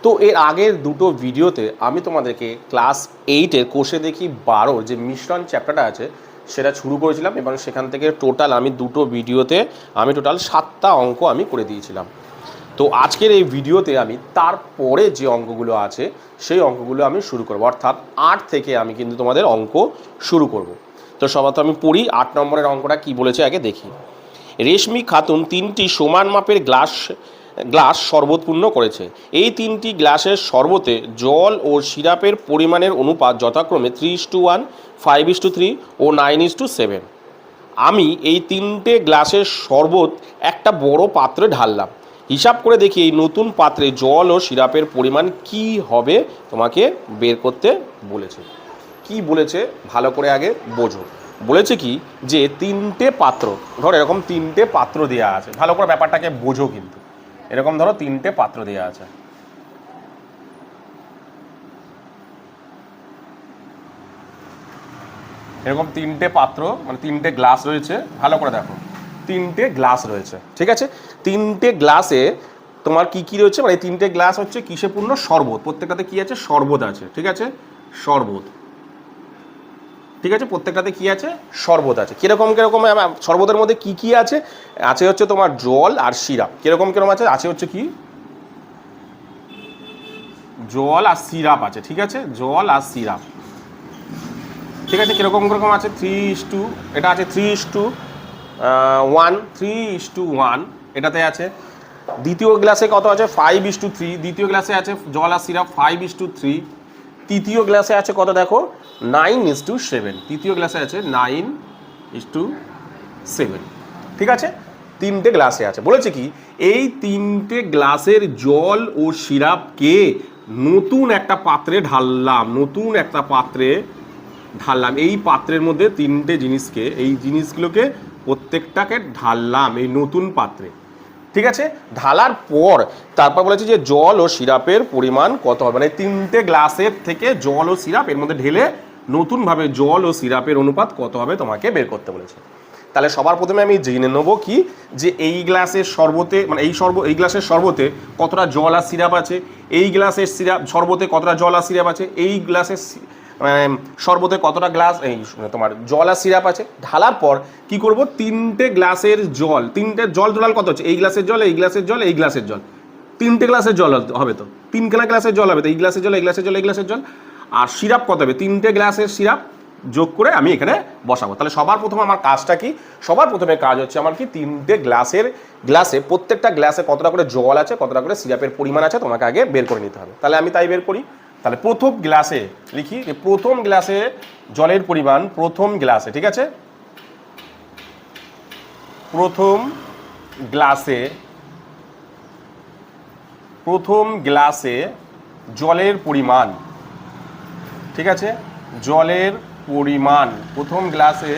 তো এর আগের দুটো ভিডিওতে আমি তোমাদেরকে ক্লাস 8-এর কোষে দেখি 12 যে মিশ্রণ চ্যাপ্টারটা আছে সেটা শুরু করেছিলাম এবং সেখান থেকে টোটাল আমি দুটো ভিডিওতে আমি টোটাল 7টা অঙ্ক আমি করে দিয়েছিলাম। তো আজকের এই ভিডিওতে আমি তারপরে যে অঙ্কগুলো আছে সেই অঙ্কগুলো আমি শুরু করব, অর্থাৎ 8 থেকে আমি কিন্তু তোমাদের অঙ্ক শুরু করব। তো সবার তো আমি পড়ি 8 নম্বরের অঙ্কটা কি বলেছে আগে দেখি। রেশমি খাতুন 3টি সমান মাপের গ্লাস শরবত পূর্ণ করেছে। এই 3টি গ্লাসের শরবতে জল ও সিরাপের পরিমাণের অনুপাত যথাক্রমে 3:1, 5:3 ও 9:7। আমি এই 3টে গ্লাসের শরবত একটা বড় পাত্রে ঢাললাম। হিসাব করে দেখি এই নতুন পাত্রে জল ও সিরাপের পরিমাণ কি হবে তোমাকে বের করতে বলেছে। কি বলেছে ভালো করে আগে বোঝো। বলেছে কি যে 3টে পাত্র, ধরো এরকম 3টে পাত্র দেওয়া আছে, ভালো করে ব্যাপারটাকে বোঝো। কিন্তু এরকম ধরো 3টে পাত্র দেওয়া আছে, এরকম 3টে পাত্র মানে 3টে গ্লাস রয়েছে। ভালো করে দেখো 3টে গ্লাস রয়েছে, ঠিক আছে। 3টে গ্লাসে তোমার কি কি রয়েছে, মানে এই 3টে গ্লাস হচ্ছে কিসে পূর্ণ? শরবত। প্রত্যেকটাতে কি আছে? শরবত আছে, ঠিক আছে, শরবত, ঠিক আছে। প্রত্যেকটাতে কি আছে? শরবত আছে। কিরকম কিরকম শরবতের মধ্যে কি কি আছে? আছে হচ্ছে তোমার জল আর সিরাপ। কিরকম কিরকম আছে? আছে হচ্ছে কি জল আর সিরাপ আছে, ঠিক আছে, জল আর সিরাপ, ঠিক আছে। কিরকম কিরকম আছে? 3:2, এটা আছে 3:1, 3:1 এটাতে আছে। দ্বিতীয় গ্লাসে কত আছে? 5:3। দ্বিতীয় গ্লাসে আছে জল আর সিরাপ 5:3। তৃতীয় গ্লাসে আছে কত দেখো? 9:7। তৃতীয় গ্লাসে আছে 9:7, ঠিক আছে। 3টে গ্লাসে আছে। বলেছে কি এই 3টে গ্লাসের জল ও সিরাপকে নতুন একটা পাত্রে ঢাললাম, নতুন একটা পাত্রে ঢাললাম। এই পাত্রের মধ্যে 3টে জিনিসকে, এই জিনিসগুলোকে প্রত্যেকটাকে ঢাললাম এই নতুন পাত্রে, ঠিক আছে। ঢালার পর তারপর বলেছে যে জল ও সিরাপের পরিমাণ কত হবে, মানে 3টে গ্লাসের থেকে জল ও সিরাপ এর মধ্যে ঢেলে নতুনভাবে জল ও সিরাপের অনুপাত কত হবে তোমাকে বের করতে বলেছে। তাহলে সবার প্রথমে আমি জেনে নেবো কি যে এই গ্লাসের শরবতে, মানে এই গ্লাসের শরবতে কতটা জল আর সিরাপ আছে, এই গ্লাসের শরবতে কতটা জল আর সিরাপ আছে, এই গ্লাসের শরবতে কতটা গ্লাস এই তোমার জল আর সিরাপ আছে। ঢালার পর কি করব? 3টে গ্লাসের জল, 3টে জল টোটাল কত হচ্ছে? এই গ্লাসের জল, এই গ্লাসের জল, এই গ্লাসের জল, 3টে গ্লাসের জল হবে তো, 3খানা গ্লাসের জল হবে তো, এই গ্লাসের জল, এই গ্লাসের জল, এই গ্লাসের জল। আর সিরাপ কত হবে? 3টে গ্লাসের সিরাপ যোগ করে আমি এখানে বসাবো। তাহলে সবার প্রথমে আমার কাজটা কি? সবার প্রথমে কাজ হচ্ছে আমার কি 3টে গ্লাসে প্রত্যেকটা গ্লাসে কতটা করে জল আছে, কতটা করে সিরাপের পরিমাণ আছে তোমাকে আগে বের করে নিতে হবে। তাহলে আমি তাই বের করি। তাহলে প্রথম গ্লাসে লিখি যে প্রথম গ্লাসে জলের পরিমাণ, প্রথম গ্লাসে, ঠিক আছে, প্রথম গ্লাসে জলের পরিমাণ, ঠিক আছে, জলের পরিমাণ, প্রথম গ্লাসে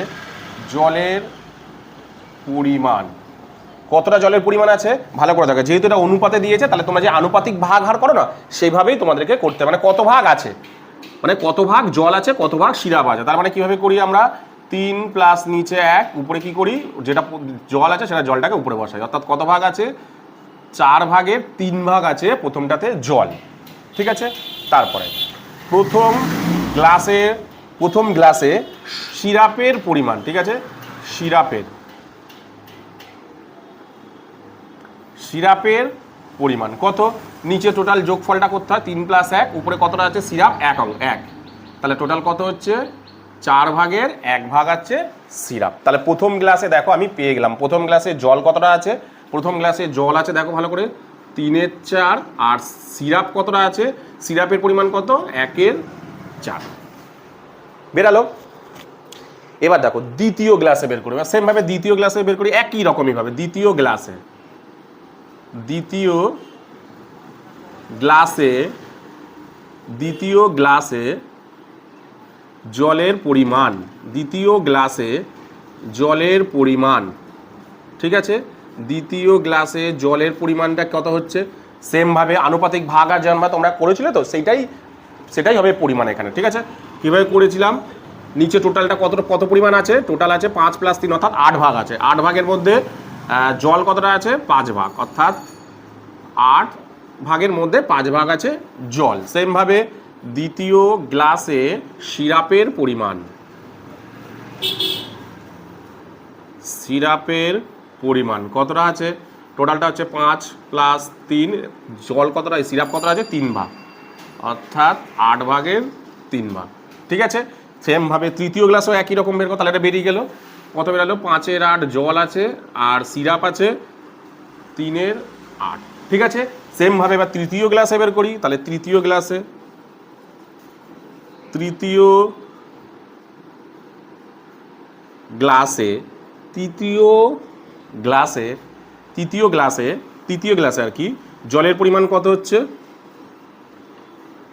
জলের পরিমাণ কতটা জলের পরিমাণ আছে ভালো করে দেখো। যেহেতু এটা অনুপাতে দিয়েছে তাহলে তোমরা যে আনুপাতিক ভাগ হার করো না সেইভাবেই তোমাদেরকে করতে হবে। মানে কত ভাগ আছে, মানে কত ভাগ জল আছে, কত ভাগ সিরাপ আছে। তার মানে কিভাবে করি আমরা? 3 প্লাস নিচে 1 উপরে কি করি? যেটা জল আছে সেটা জলটাকে উপরে বসাই। অর্থাৎ কত ভাগ আছে? 4 ভাগের 3 ভাগ আছে প্রথমটাতে জল, ঠিক আছে। তারপরে প্রথম গ্লাসে সিরাপের পরিমাণ, ঠিক আছে, সিরাপের পরিমাণ কত? নিচে টোটাল যোগফলটা করতে হয়, 3 প্লাস 1 উপরে কতটা আছে? সিরাপ 1। তাহলে টোটাল কত হচ্ছে? 4 ভাগের 1 ভাগ আছে সিরাপ। তাহলে প্রথম গ্লাসে দেখো আমি পেয়ে গেলাম প্রথম গ্লাসে জল কতটা আছে। প্রথম গ্লাসে জল আছে দেখো ভালো করে 3/4, আর সিরাপ কতটা আছে? সিরাপের পরিমাণ কত? 1/4 বেরালো। এবার দেখো দ্বিতীয় গ্লাসে বের করি, সেম ভাবে দ্বিতীয় গ্লাসে বের করি একই রকমই ভাবে। দ্বিতীয় গ্লাসে জলের পরিমাণ, ঠিক আছে। দ্বিতীয় গ্লাসে জলের পরিমাণটা কত হচ্ছে? সেম ভাবে আনুপাতিক ভাগ আর যেমন তোমরা করেছিলে তো সেটাই হবে পরিমাণ এখানে, ঠিক আছে। কিভাবে করেছিলাম? নিচে টোটালটা কত পরিমাণ আছে? টোটাল আছে 5 + 3 অর্থাৎ 8 ভাগ আছে। 8 ভাগের মধ্যে জল কতটা আছে? 5 ভাগ, অর্থাৎ 8 ভাগের মধ্যে 5 ভাগ আছে জল। সেমভাবে দ্বিতীয় গ্লাসে সিরাপের পরিমাণ, সিরাপের পরিমাণ কতটা আছে? টোটালটা হচ্ছে 5 প্লাস 3, জল কতটা, সিরাপ কতটা আছে? 3 ভাগ, অর্থাৎ 8 ভাগের 3 ভাগ। ঠিক আছে, সেমভাবে তৃতীয় গ্লাসও একই রকম বের করো, তাহলে এটা বেরিয়ে গেল। কত বেরালো? 5-এর 8 জল আছে আর সিরাপ আছে 3-এর 8। ঠিক আছে, সেমভাবে এবার তৃতীয় গ্লাসে বের করি, তাহলে তৃতীয় গ্লাসে আর কি জলের পরিমাণ কত হচ্ছে?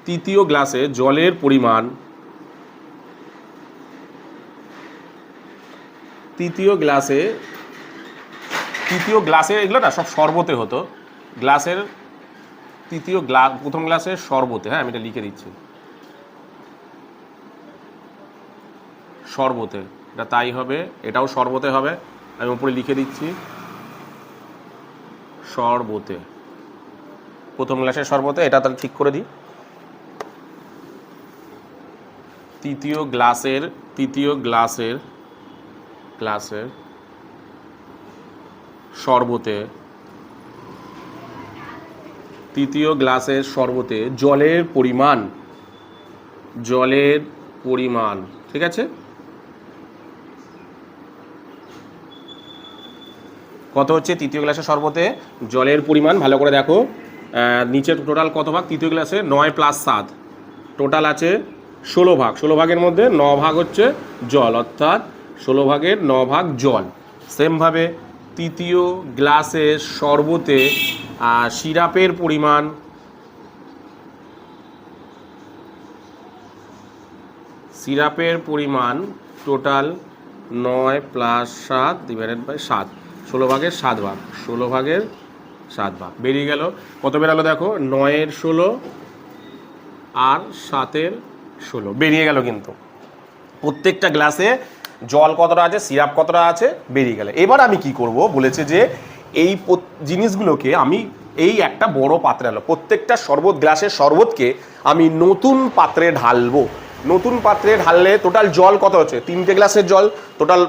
তৃতীয় গ্লাসে জলের পরিমাণ, তৃতীয় গ্লাসে এগুলো না সব শরবতে হতো, গ্লাসের তৃতীয় গ্লাস, প্রথম গ্লাসের শরবতে, হ্যাঁ আমি এটা লিখে দিচ্ছি, শরবতে, এটা তাই হবে, এটাও শরবতে হবে, আমি উপরে লিখে দিচ্ছি শরবতে, প্রথম গ্লাসের শরবতে, এটা তাহলে ঠিক করে দিই। তৃতীয় গ্লাসের শরবতে, তৃতীয় গ্লাসের শরবতে জলের পরিমাণ, ঠিক আছে, কত হচ্ছে? তৃতীয় গ্লাসের শরবতে জলের পরিমাণ, ভালো করে দেখো নিচে টোটাল কত ভাগ? তৃতীয় গ্লাসে 9 প্লাস 7, টোটাল আছে 16 ভাগ, 16 ভাগের মধ্যে 9 ভাগ হচ্ছে জল, অর্থাৎ 16 ভাগের 9 ভাগ জল। সেমভাবে তৃতীয় গ্লাসের শরবতে সিরাপের পরিমাণ টোটাল 9 প্লাস 7 ডিভাইডেড বাই 7, 16 ভাগের 7 ভাগ, 16 ভাগের 7 ভাগ বেরিয়ে গেল। কত বেরালো দেখো? 9-এর 16 আর 7-এর 16 বেরিয়ে গেল। কিন্তু প্রত্যেকটা গ্লাসে জল কতটা আছে, সিরাপ কতটা আছে বেরিয়ে গেল। এবার আমি কি করব বলেছে যে এই জিনিসগুলোকে আমি এই একটা বড় পাত্রে আনলো, প্রত্যেকটা গ্লাসের শরবতকে আমি নতুন পাত্রে ঢালবো। নতুন পাত্রে ঢাললে টোটাল জল কত হচ্ছে? 3টে গ্লাসের জল, টোটাল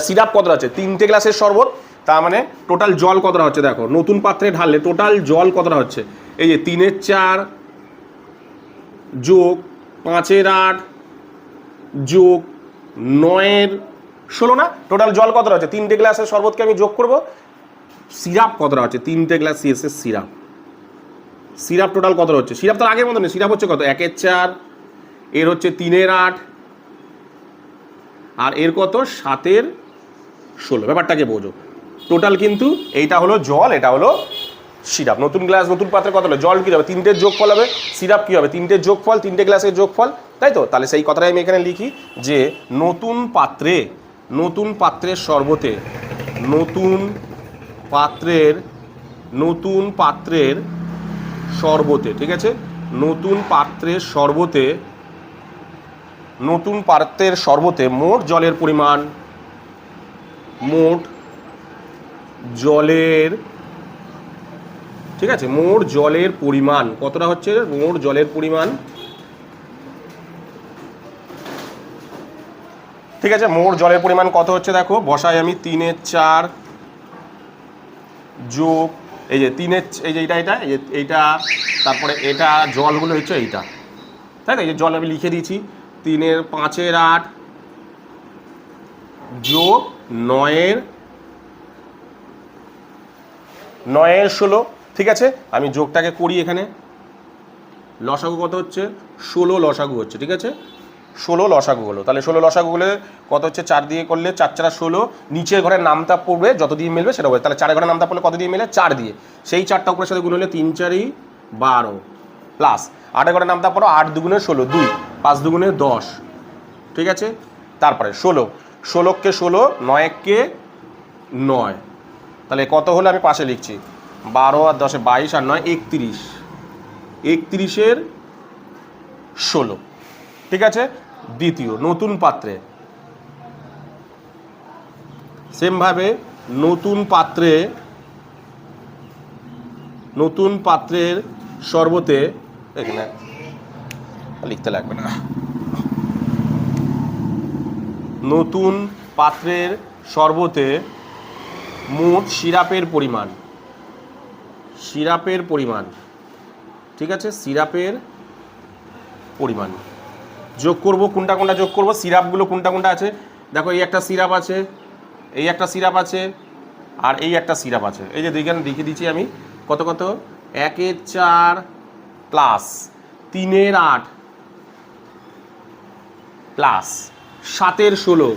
সিরাপ কতটা আছে? 3টে গ্লাসের শরবত, তার মানে টোটাল জল কতটা হচ্ছে দেখো, নতুন পাত্রে ঢাললে টোটাল জল কতটা হচ্ছে? এই যে 3-এর 4 যোগ 5-এর 8 যোগ 9-এর 16 না, টোটাল জল কতটা হচ্ছে? 3টে গ্লাসের শরবতকে আমি যোগ করব, সিরাপ কতটা হচ্ছে? 3টে গ্লাস সিএসের সিরাপ টোটাল কতটা হচ্ছে? সিরাপ তো আগের মতো নেই, সিরাপ হচ্ছে কত? 1-এর 4, এর হচ্ছে 3-এর 8, আর এর কত? 7-এর 16। ব্যাপারটাকে বোঝো, টোটাল কিন্তু এইটা হলো জল, এটা হলো সিরাপ। নতুন গ্লাস নতুন পাত্রে কত হলো? জল কি হবে? 3টের যোগফল হবে, সিরাপ কি হবে? 3টের যোগফল, 3টে গ্লাসের যোগফল, তাই তো? তাহলে সেই কথাটাই আমি এখানে লিখি যে নতুন পাত্রের শরবতে, নতুন পাত্রের শরবতে, ঠিক আছে, নতুন পাত্রের শরবতে মোট জলের পরিমাণ, ঠিক আছে, মোট জলের পরিমাণ কতটা হচ্ছে? মোট জলের পরিমাণ, ঠিক আছে, মোট জলের পরিমাণ কত হচ্ছে দেখো, বসাই আমি 3-এর 4 যোগ এই যে 3-এর, এই যে এইটা, তারপরে এটা জলগুলো হচ্ছে এইটা, তাই না? এই যে জল আমি লিখে দিয়েছি, 3-এর 5-এর 8 যোগ 9-এর 16, ঠিক আছে, আমি যোগটাকে করি এখানে, লসাগু কত হচ্ছে? 16 লসাগু হচ্ছে, ঠিক আছে, 16 লসাগু হলো। তাহলে 16 লসাগু হলে কত হচ্ছে? 4 দিয়ে করলে 4 × 16, নিচের ঘরের নামতা পড়বে, যত দিয়ে মিলবে সেটা হবে। তাহলে 4 ঘরের নামতা পড়লে কত দিয়ে মিলে? 4 দিয়ে, সেই 4টা উপরের সাথে গুণ হলে 3 × 4 = 12 প্লাস 8 ঘরের নামতা পড়ো, 8 × 2 = 16, 2, 5 × 2 = 10, ঠিক আছে, তারপরে 16কে 16, 9-কে 9, তাহলে কত হলো? আমি পাশে লিখছি 12 আর 10 22 আর 9 31, 31-এর 16, ঠিক আছে। দ্বিতীয় নতুন পাত্রে, সেমভাবে নতুন পাত্রে নতুন পাত্রের শরবতে, এখানে লিখতে লাগবে না, নতুন পাত্রের শরবতে মোট সিরাপের পরিমাণ, সিরাপের পরিমাণ, ঠিক আছে, সিরাপের পরিমাণ যোগ করব। কোনটা কোনটা যোগ করব, সিরাপগুলো কোনটা কোনটা আছে দেখো, এই একটা সিরাপ আছে, এই একটা সিরাপ আছে, আর এই একটা সিরাপ আছে। এই যে দুইখানে লিখে দিচ্ছি আমি, কত কত, 1 + 4 প্লাস 3 + 8 প্লাস 7 + 16,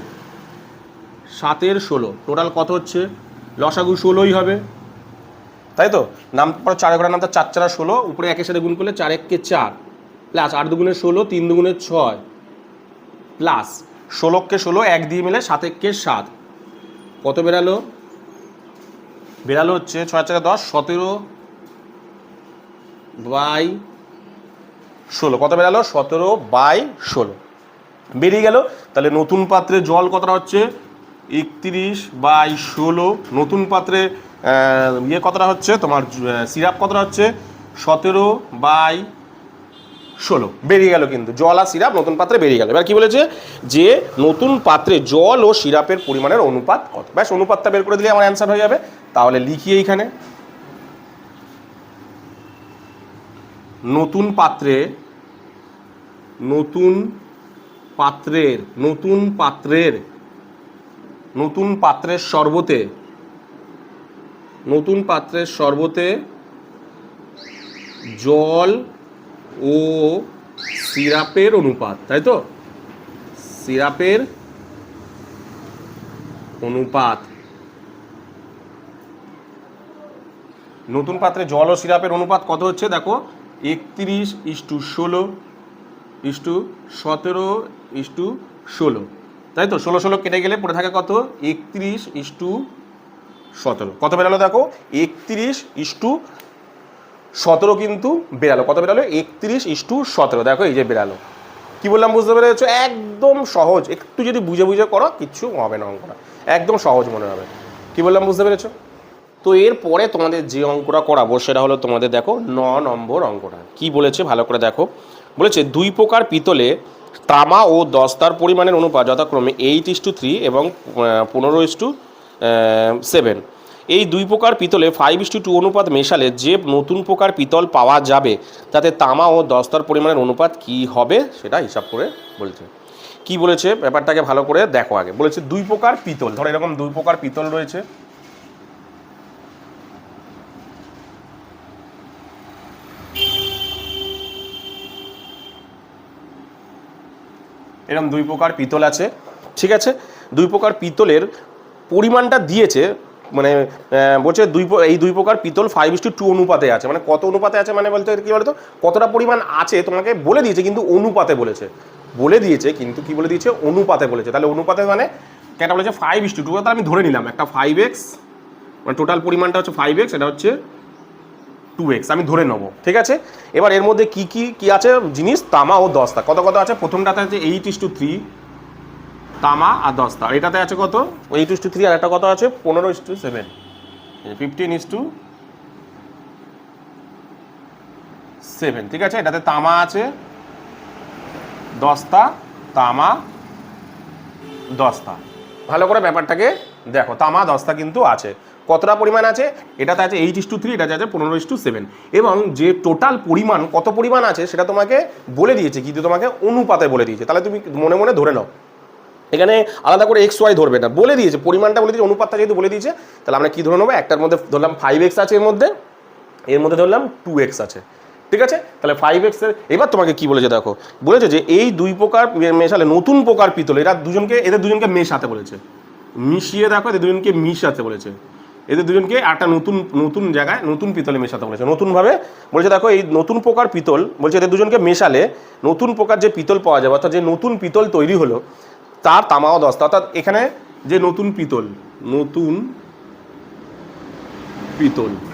7 + 16 টোটাল কত হচ্ছে, লসাগু 16ই হবে, তাই তো। নাম পর 4 ঘরের নামটা 4 × 4 = 16, উপরে 1-এর সাথে গুণ করলে 4 × 1 = 4 প্লাস 8 × 2 = 16, 3 × 2 = 6 প্লাস 16 কে 16 1 দিয়ে মিলে 7 × 1 = 7, কত বেরালো, বেরালো হচ্ছে 6 × 4 = 10, 17/16, কত বেরালো, 17/16 বেরিয়ে গেল। তাহলে নতুন পাত্রে জল কতটা হচ্ছে, 31/16, নতুন পাত্রে ইয়ে কতটা হচ্ছে তোমার, সিরাপ কতটা হচ্ছে, 17/16 বেরিয়ে গেল। কিন্তু জল আর সিরাপ নতুন পাত্রে বেরিয়ে গেল। এবার কি বলেছে, যে নতুন পাত্রে জল ও সিরাপের পরিমাণের অনুপাত কত, ব্যাস অনুপাতটা বের করে দিলে আমার অ্যান্সার হয়ে যাবে। তাহলে লিখি এইখানে, নতুন পাত্রে, নতুন পাত্রের, নতুন পাত্রের, নতুন পাত্রের শরবতে, নতুন পাত্রের শরবতে জল ও সিরাপের অনুপাত, তাই তো, সিরাপের অনুপাত, নতুন পাত্রে জল ও সিরাপের অনুপাত কত হচ্ছে দেখো, 31:16 17:16, তাই তো। 16 16 কেটে গেলে পড়ে থাকে কত, 31:17, কত বেরালো দেখো, 31:17 কিন্তু বেরালো, কত বেরালো, 31:17, দেখো এই যে বেরালো। কি বললাম বুঝতে পেরেছো, একদম সহজ, একটু যদি বুঝে বুঝে করো কিচ্ছু হবে না, অঙ্কটা একদম সহজ মনে হবে। কি বললাম বুঝতে পেরেছো। তো এরপরে তোমাদের যে অঙ্কটা করাবো সেটা হলো তোমাদের দেখো 9 নম্বর অঙ্কটা। কি বলেছে ভালো করে দেখো, বলেছে 2 প্রকার পিতলে তামা ও দস্তার পরিমাণের অনুপাত যথাক্রমে 8:3 এবং 15:7। এই 2 প্রকার পিতলে 5:2 অনুপাত মেশালে যে নতুন প্রকার পিতল পাওয়া যাবে তাতে তামা ও দস্তার পরিমাণের অনুপাত কি হবে সেটা হিসাব করে বলছে। কি বলেছে ব্যাপারটাকে ভালো করে দেখো আগে। বলেছে 2 প্রকার পিতল, ধরো এরকম 2 প্রকার পিতল রয়েছে, এরকম 2 প্রকার পিতল আছে, ঠিক আছে। 2 প্রকার পিতলের পরিমাণটা দিয়েছে, মানে বলছে এই 2 প্রকার পিতল 5:2 অনুপাতে আছে, মানে কত অনুপাতে আছে, মানে বলতে কি বলতো, কতটা পরিমাণ আছে তোমাকে বলে দিয়েছে, কিন্তু অনুপাতে বলেছে, বলে দিয়েছে কিন্তু কি বলে দিয়েছে, অনুপাতে বলেছে। তাহলে অনুপাতে মানে কেটা বলেছে 5:2, তাহলে আমি ধরে নিলাম একটা 5x, মানে টোটাল পরিমাণটা হচ্ছে 5x, এটা হচ্ছে 2x, আমি ধরে নেবো, ঠিক আছে। এবার এর মধ্যে কি কি কি আছে জিনিস, তামা ও দস্তা, কত কত আছে, প্রথমটাতে আছে 8:3 তামা আর দস্তা, এটাতে আছে কত 8:3, আর একটা কত আছে 15:7, 15:7, ঠিক আছে। এটাতে তামা আছে, দস্তা, তামা, দস্তা, ভালো করে ব্যাপারটাকে দেখো, তামা দস্তা কিন্তু আছে, কতটা পরিমাণ আছে, এটাতে আছে 8:3, এটাতে আছে 15:7, এবং যে টোটাল পরিমাণ কত পরিমাণ আছে সেটা তোমাকে বলে দিয়েছে, কিন্তু তোমাকে অনুপাতে বলে দিয়েছে। তাহলে তুমি মনে মনে ধরে নাও, এখানে আলাদা করে XY ধরবে না, বলে দিয়েছে পরিমাণটা বলে দিয়েছে, অনুপাতটা যেহেতু বলে দিয়েছে, তাহলে আমরা কি ধরে নেবো, একটার মধ্যে ধরলাম 5x আছে, এর মধ্যে ধরলাম 2x আছে, ঠিক আছে। তাহলে 5x এর, এবার তোমাকে কি বলেছে দেখো, বলেছে যে এই 2 প্রকার মেশালে নতুন প্রকার পিতল, এদের দুজনকে মেশাতে বলেছে, মিশিয়ে দেখো, এদের দুজনকে মিশাতে বলেছে, এদের দুজনকে একটা নতুন জায়গায় নতুন পিতলে মেশাতে বলেছে, নতুনভাবে বলেছে। দেখো এই নতুন প্রকার পিতল বলছে এদের দুজনকে মেশালে নতুন প্রকার যে পিতল পাওয়া যাবে, অর্থাৎ যে নতুন পিতল তৈরি হলো তার তামা ও দস্তা, অর্থাৎ এখানে যে নতুন পিতল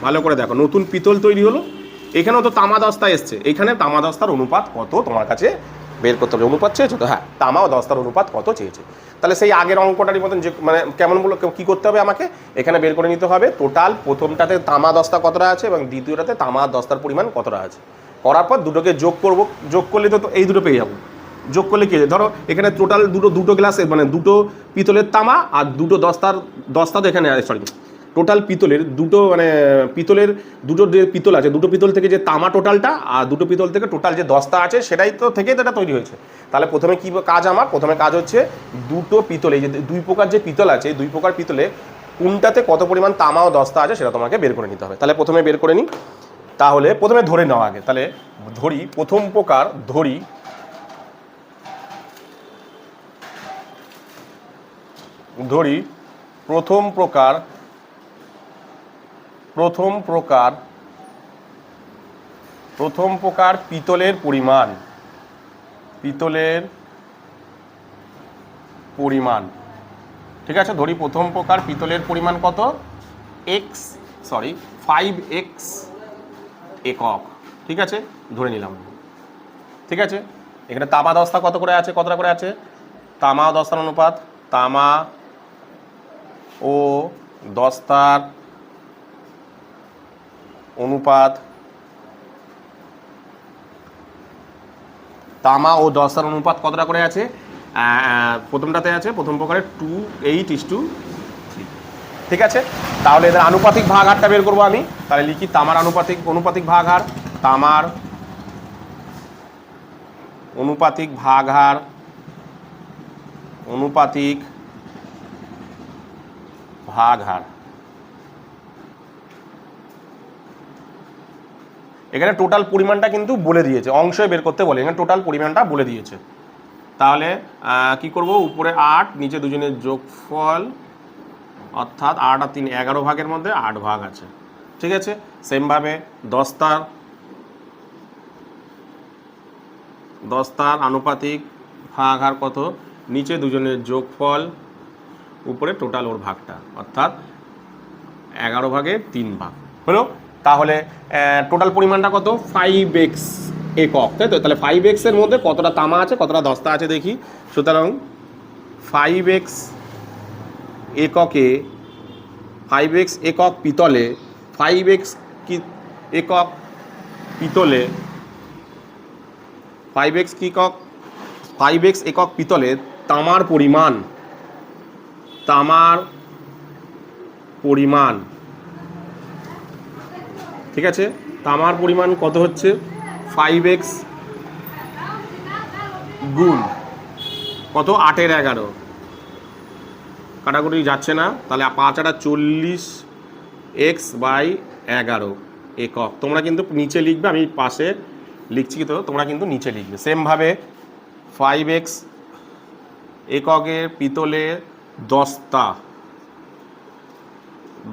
ভালো করে দেখো, নতুন পিতল তৈরি হলো, এখানেও তো তামা দস্তা এসছে, এখানে তামা দস্তার অনুপাত কত তোমার কাছে বের করতে হবে। অনুপাত চেয়েছো তো? হ্যাঁ, তামা ও দস্তার অনুপাত কত চেয়েছে। তাহলে সেই আগের অঙ্কটারই মতন যে মানে কেমন বলো, কী করতে হবে আমাকে এখানে বের করে নিতে হবে টোটাল প্রথমটাতে তামা দস্তা কতটা আছে এবং দ্বিতীয়টাতে তামা দস্তার পরিমাণ কতটা আছে। করার পর দুটোকে যোগ করব, যোগ করলে তো এই দুটো পেয়ে যাবো। যোগ করলে কি ধরো এখানে টোটাল দুটো গ্লাসের মানে দুটো পিতলের তামা আর দুটো দস্তা তো এখানে সরি টোটাল পিতলের দুটো মানে পিতলের দুটো যে পিতল আছে দুটো পিতল থেকে যে তামা টোটালটা আর দুটো পিতল থেকে টোটাল যে দস্তা আছে সেটাই তো থেকেই তো এটা তৈরি হয়েছে। তাহলে প্রথমে কি কাজ আমার, প্রথমে কাজ হচ্ছে দুটো পিতলে যে দুই প্রকার যে পিতল আছে দুই প্রকার পিতলে কোনটাতে কত পরিমাণ তামা ও দস্তা আছে সেটা তোমাকে বের করে নিতে হবে। তাহলে প্রথমে বের করে নিই, তাহলে প্রথমে ধরে নেওয়া আগে। তাহলে ধরি প্রথম প্রকার ধরি প্রথম প্রকার পিতলের পরিমাণ ঠিক আছে। ধরি প্রথম প্রকার পিতলের পরিমাণ কত, 5x একক, ঠিক আছে ধরে নিলাম। ঠিক আছে, এখানে তামা দস্তা কতটা করে আছে তামা ও দস্তার অনুপাত, তামা ও দস্তার অনুপাত, কতটা করে আছে, প্রথমটাতে আছে প্রথম প্রকারে 2:8:3। ঠিক আছে, তাহলে এদের আনুপাতিক ভাগ হারটা বের করবো আমি। তাহলে লিখি তামার অনুপাতিক ভাগ হার, তামার অনুপাতিক ভাগ হার, এখানে টোটাল পরিমাণটা কিন্তু বলে দিয়েছে, অংশে বের করতে বলে, এখানে টোটাল পরিমাণটা বলে দিয়েছে। তাহলে কি করব, উপরে 8 নিচে দুজনের যোগফল, অর্থাৎ 8 আর 3 11 ভাগের মধ্যে 8 ভাগ আছে। ঠিক আছে, সেমভাবে দস্তার আনুপাতিক ভাগ হার কত, নিচে দুজনের যোগফল উপরে টোটাল ওর ভাগটা, অর্থাৎ 11 ভাগে 3 ভাগ হলো। তাহলে টোটাল পরিমাণটা কত, 5x একক, তাই তো? তাহলে 5x এর মধ্যে কতটা তামা আছে কতটা দস্তা আছে দেখি। সুতরাং 5x এককে 5x একক পিতলে 5x একক পিতলে 5x একক পিতলে তামার পরিমাণ ঠিক আছে, তামার পরিমাণ কত হচ্ছে 5x গুণ কত 8-এর 11, কাটাকুটি যাচ্ছে না, তাহলে 5-8 40x/11 একক। তোমরা কিন্তু নিচে লিখবে, আমি পাশে লিখছি তো তোমরা কিন্তু নিচে লিখবে। সেমভাবে 5x এককের পিতলে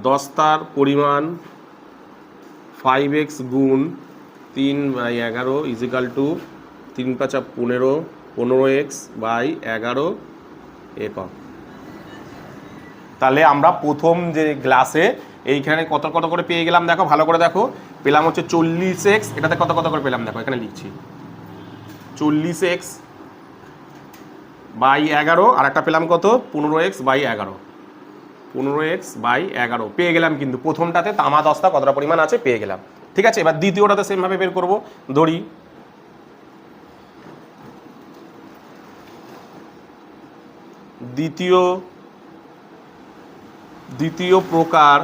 দস্তার পরিমাণ 5x গুণ 3/11 = 3×5 = 15x/11 একক। তাহলে আমরা প্রথম যে গ্লাসে এইখানে কত করে পেয়ে গেলাম দেখো, ভালো করে দেখো, পেলাম হচ্ছে 40x, এটাতে কত করে পেলাম দেখো, এখানে লিখছি 40x/11, আর একটা পেলাম কত 15x/11 পেয়ে গেলাম। কিন্তু প্রথমটাতে তামা দস্তা কতটা পরিমাণ আছে পেয়ে গেলাম। ঠিক আছে, এবার দ্বিতীয়টাতে সেমভাবে বের করব। ধরি দ্বিতীয় প্রকার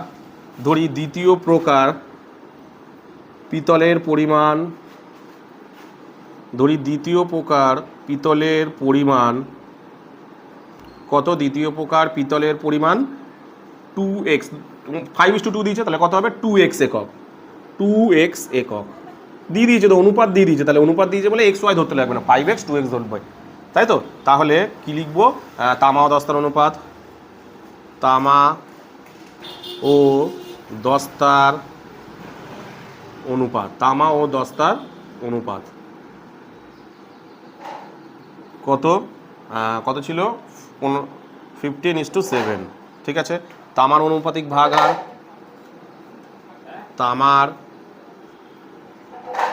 পিতলের পরিমাণ, কত, দ্বিতীয় প্রকার পিতলের পরিমাণ 2x, 5:2 দিয়েছে, তাহলে কত হবে 2x একক দিয়ে দিয়েছে তো, অনুপাত দিয়ে দিয়েছে, তাহলে অনুপাত দিয়েছে বলে xy ধরতে লাগবে না, 5x 2x ধরবে, তাই তো? তাহলে কি লিখবো, তামা ও দস্তার অনুপাত, তামা ও দস্তার অনুপাত কত ছিল 15:7। ঠিক আছে, তামার অনুপাতিক ভাগ হার, তামার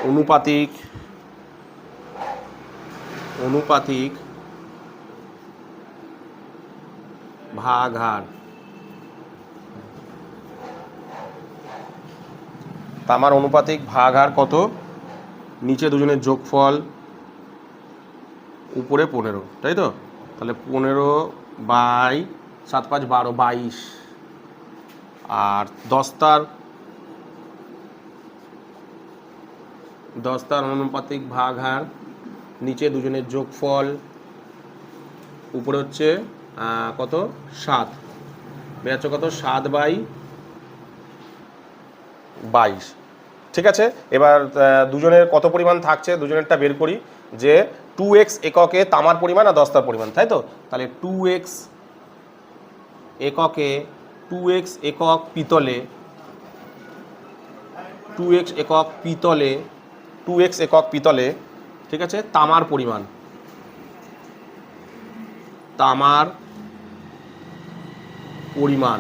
অনুপাতিক অনুপাতিক ভাগহার, তামার অনুপাতিক ভাগহার কত? নিচে দুজনের যোগফল, উপরে 15, তাই তো? তাহলে 15/7×5 = 12, 22। আর 10 তার অনুপাতিক ভাগহার, নিচে দুজনের যোগফল, উপরে হচ্ছে কত? 7, বেরোচ্ছে কত? 7/22। ঠিক আছে, এবার দুজনের কত পরিমাণ থাকছে দুজনেরটা বের করি। যে 2x এককে তামার পরিমাণ আর দস্তার পরিমাণ, তাই তো? তাহলে 2x এককে, 2x একক পিতলে, 2x একক পিতলে, 2x একক পিতলে, ঠিক আছে, তামার পরিমাণ, তামার পরিমাণ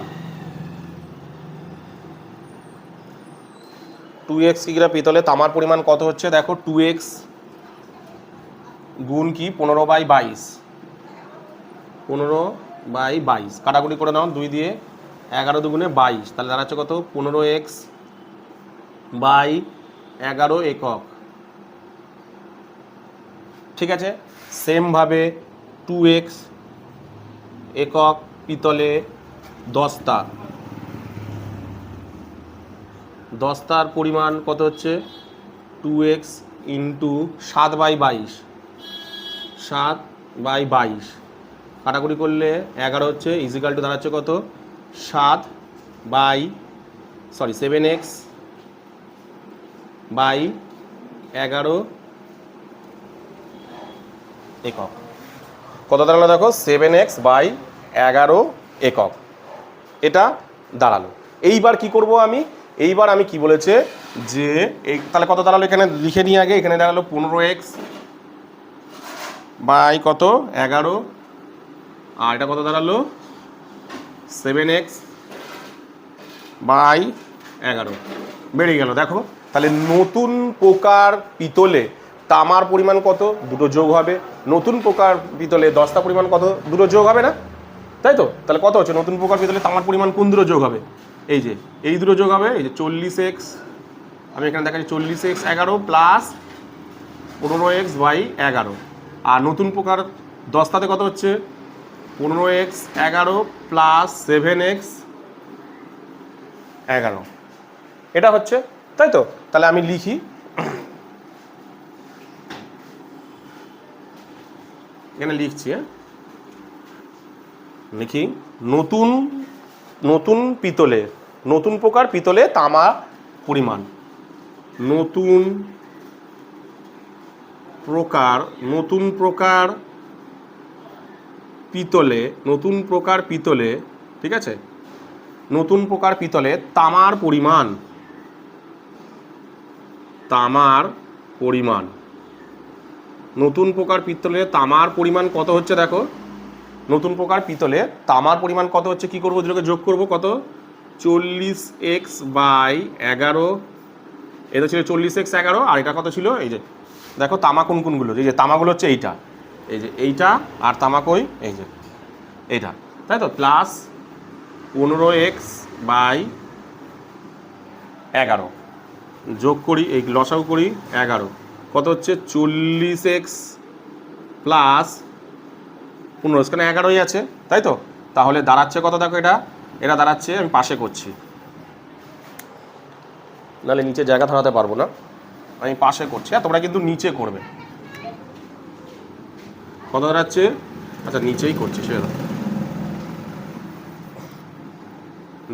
2x কিগ্রা পিতলে তামার পরিমাণ কত হচ্ছে? দেখো 2x গুণ কি 15/22, 15/22 কাটাকুটি করে নাও, 2 দিয়ে 11 দুগুণে 22, তাহলে দাঁড়াচ্ছে কত? 15x/11 একক। ঠিক আছে, সেমভাবে 2x একক পিতলে দস্তা, দস্তার পরিমাণ কত হচ্ছে? 2x × 7/22, 7/22 কাটাকুটি করলে 11 হচ্ছে, ইজিক্যাল টু দাঁড়াচ্ছে কত? 7/11 একক। কত দাঁড়ালো দেখো? 7x/11 একক, এটা দাঁড়ালো। এইবার কি করব আমি? এইবার আমি কি বলেছে যে তাহলে কত দাঁড়ালো এখানে লিখে নিয়ে আগে। এখানে দাঁড়ালো 15x/কত? 11, আর এটা কত দাঁড়ালো? 7x/11 বেড়ে গেল। দেখো তাহলে নতুন প্রকার পিতলে তামার পরিমাণ কত? দুটো যোগ হবে। নতুন প্রকার পিতলে দস্তা পরিমাণ কত? দুটো যোগ হবে না, তাই তো? তাহলে কত হচ্ছে? নতুন প্রকার পিতলে তামার পরিমাণ কোন দুটো যোগ হবে? এই দুটো যোগ হবে। এই যে 40x, আমি এখানে দেখাচ্ছি 40x/11 প্লাস 15x/11। আর নতুন প্রকার দস্তাতে কত হচ্ছে? 15x/11 প্লাস 7x/11, এটা হচ্ছে, তাই তো? তাহলে আমি লিখি, এখানে লিখছি, লিখি নতুন পিতলে, নতুন প্রকার পিতলে তামা পরিমাণ, নতুন প্রকার পিতলে, ঠিক আছে, নতুন প্রকার পিতলে তামার পরিমাণ, নতুন প্রকার পিতলে তামার পরিমাণ কত হচ্ছে? দেখো নতুন প্রকার পিতলে তামার পরিমাণ কত হচ্ছে? কি করবো? দুটোকে যোগ করবো। কত? 40x/11, এটা ছিল 40x/11, আর এটা কত ছিল? এই যে দেখো তামা কোনগুলো, এই যে তামাগুলো হচ্ছে এইটা, এই যে এইটা, আর তামা কই? এই যে এইটা, তাই তো? প্লাস 15x/11 যোগ করি, এই লসাগু করি 11, কত হচ্ছে? 40x প্লাস 15, এখানে 11ই আছে, তাই তো? তাহলে দাঁড়াচ্ছে কত? দেখো এটা দাঁড়াচ্ছে, আমি পাশে করছি, নাহলে নিচে জায়গা ধরাতে পারবো না, আমি পাশে করছি। তোমরা কিন্তু নিচে করবে। কত দাঁড়াচ্ছে? আচ্ছা নিচেই করছি, সেটা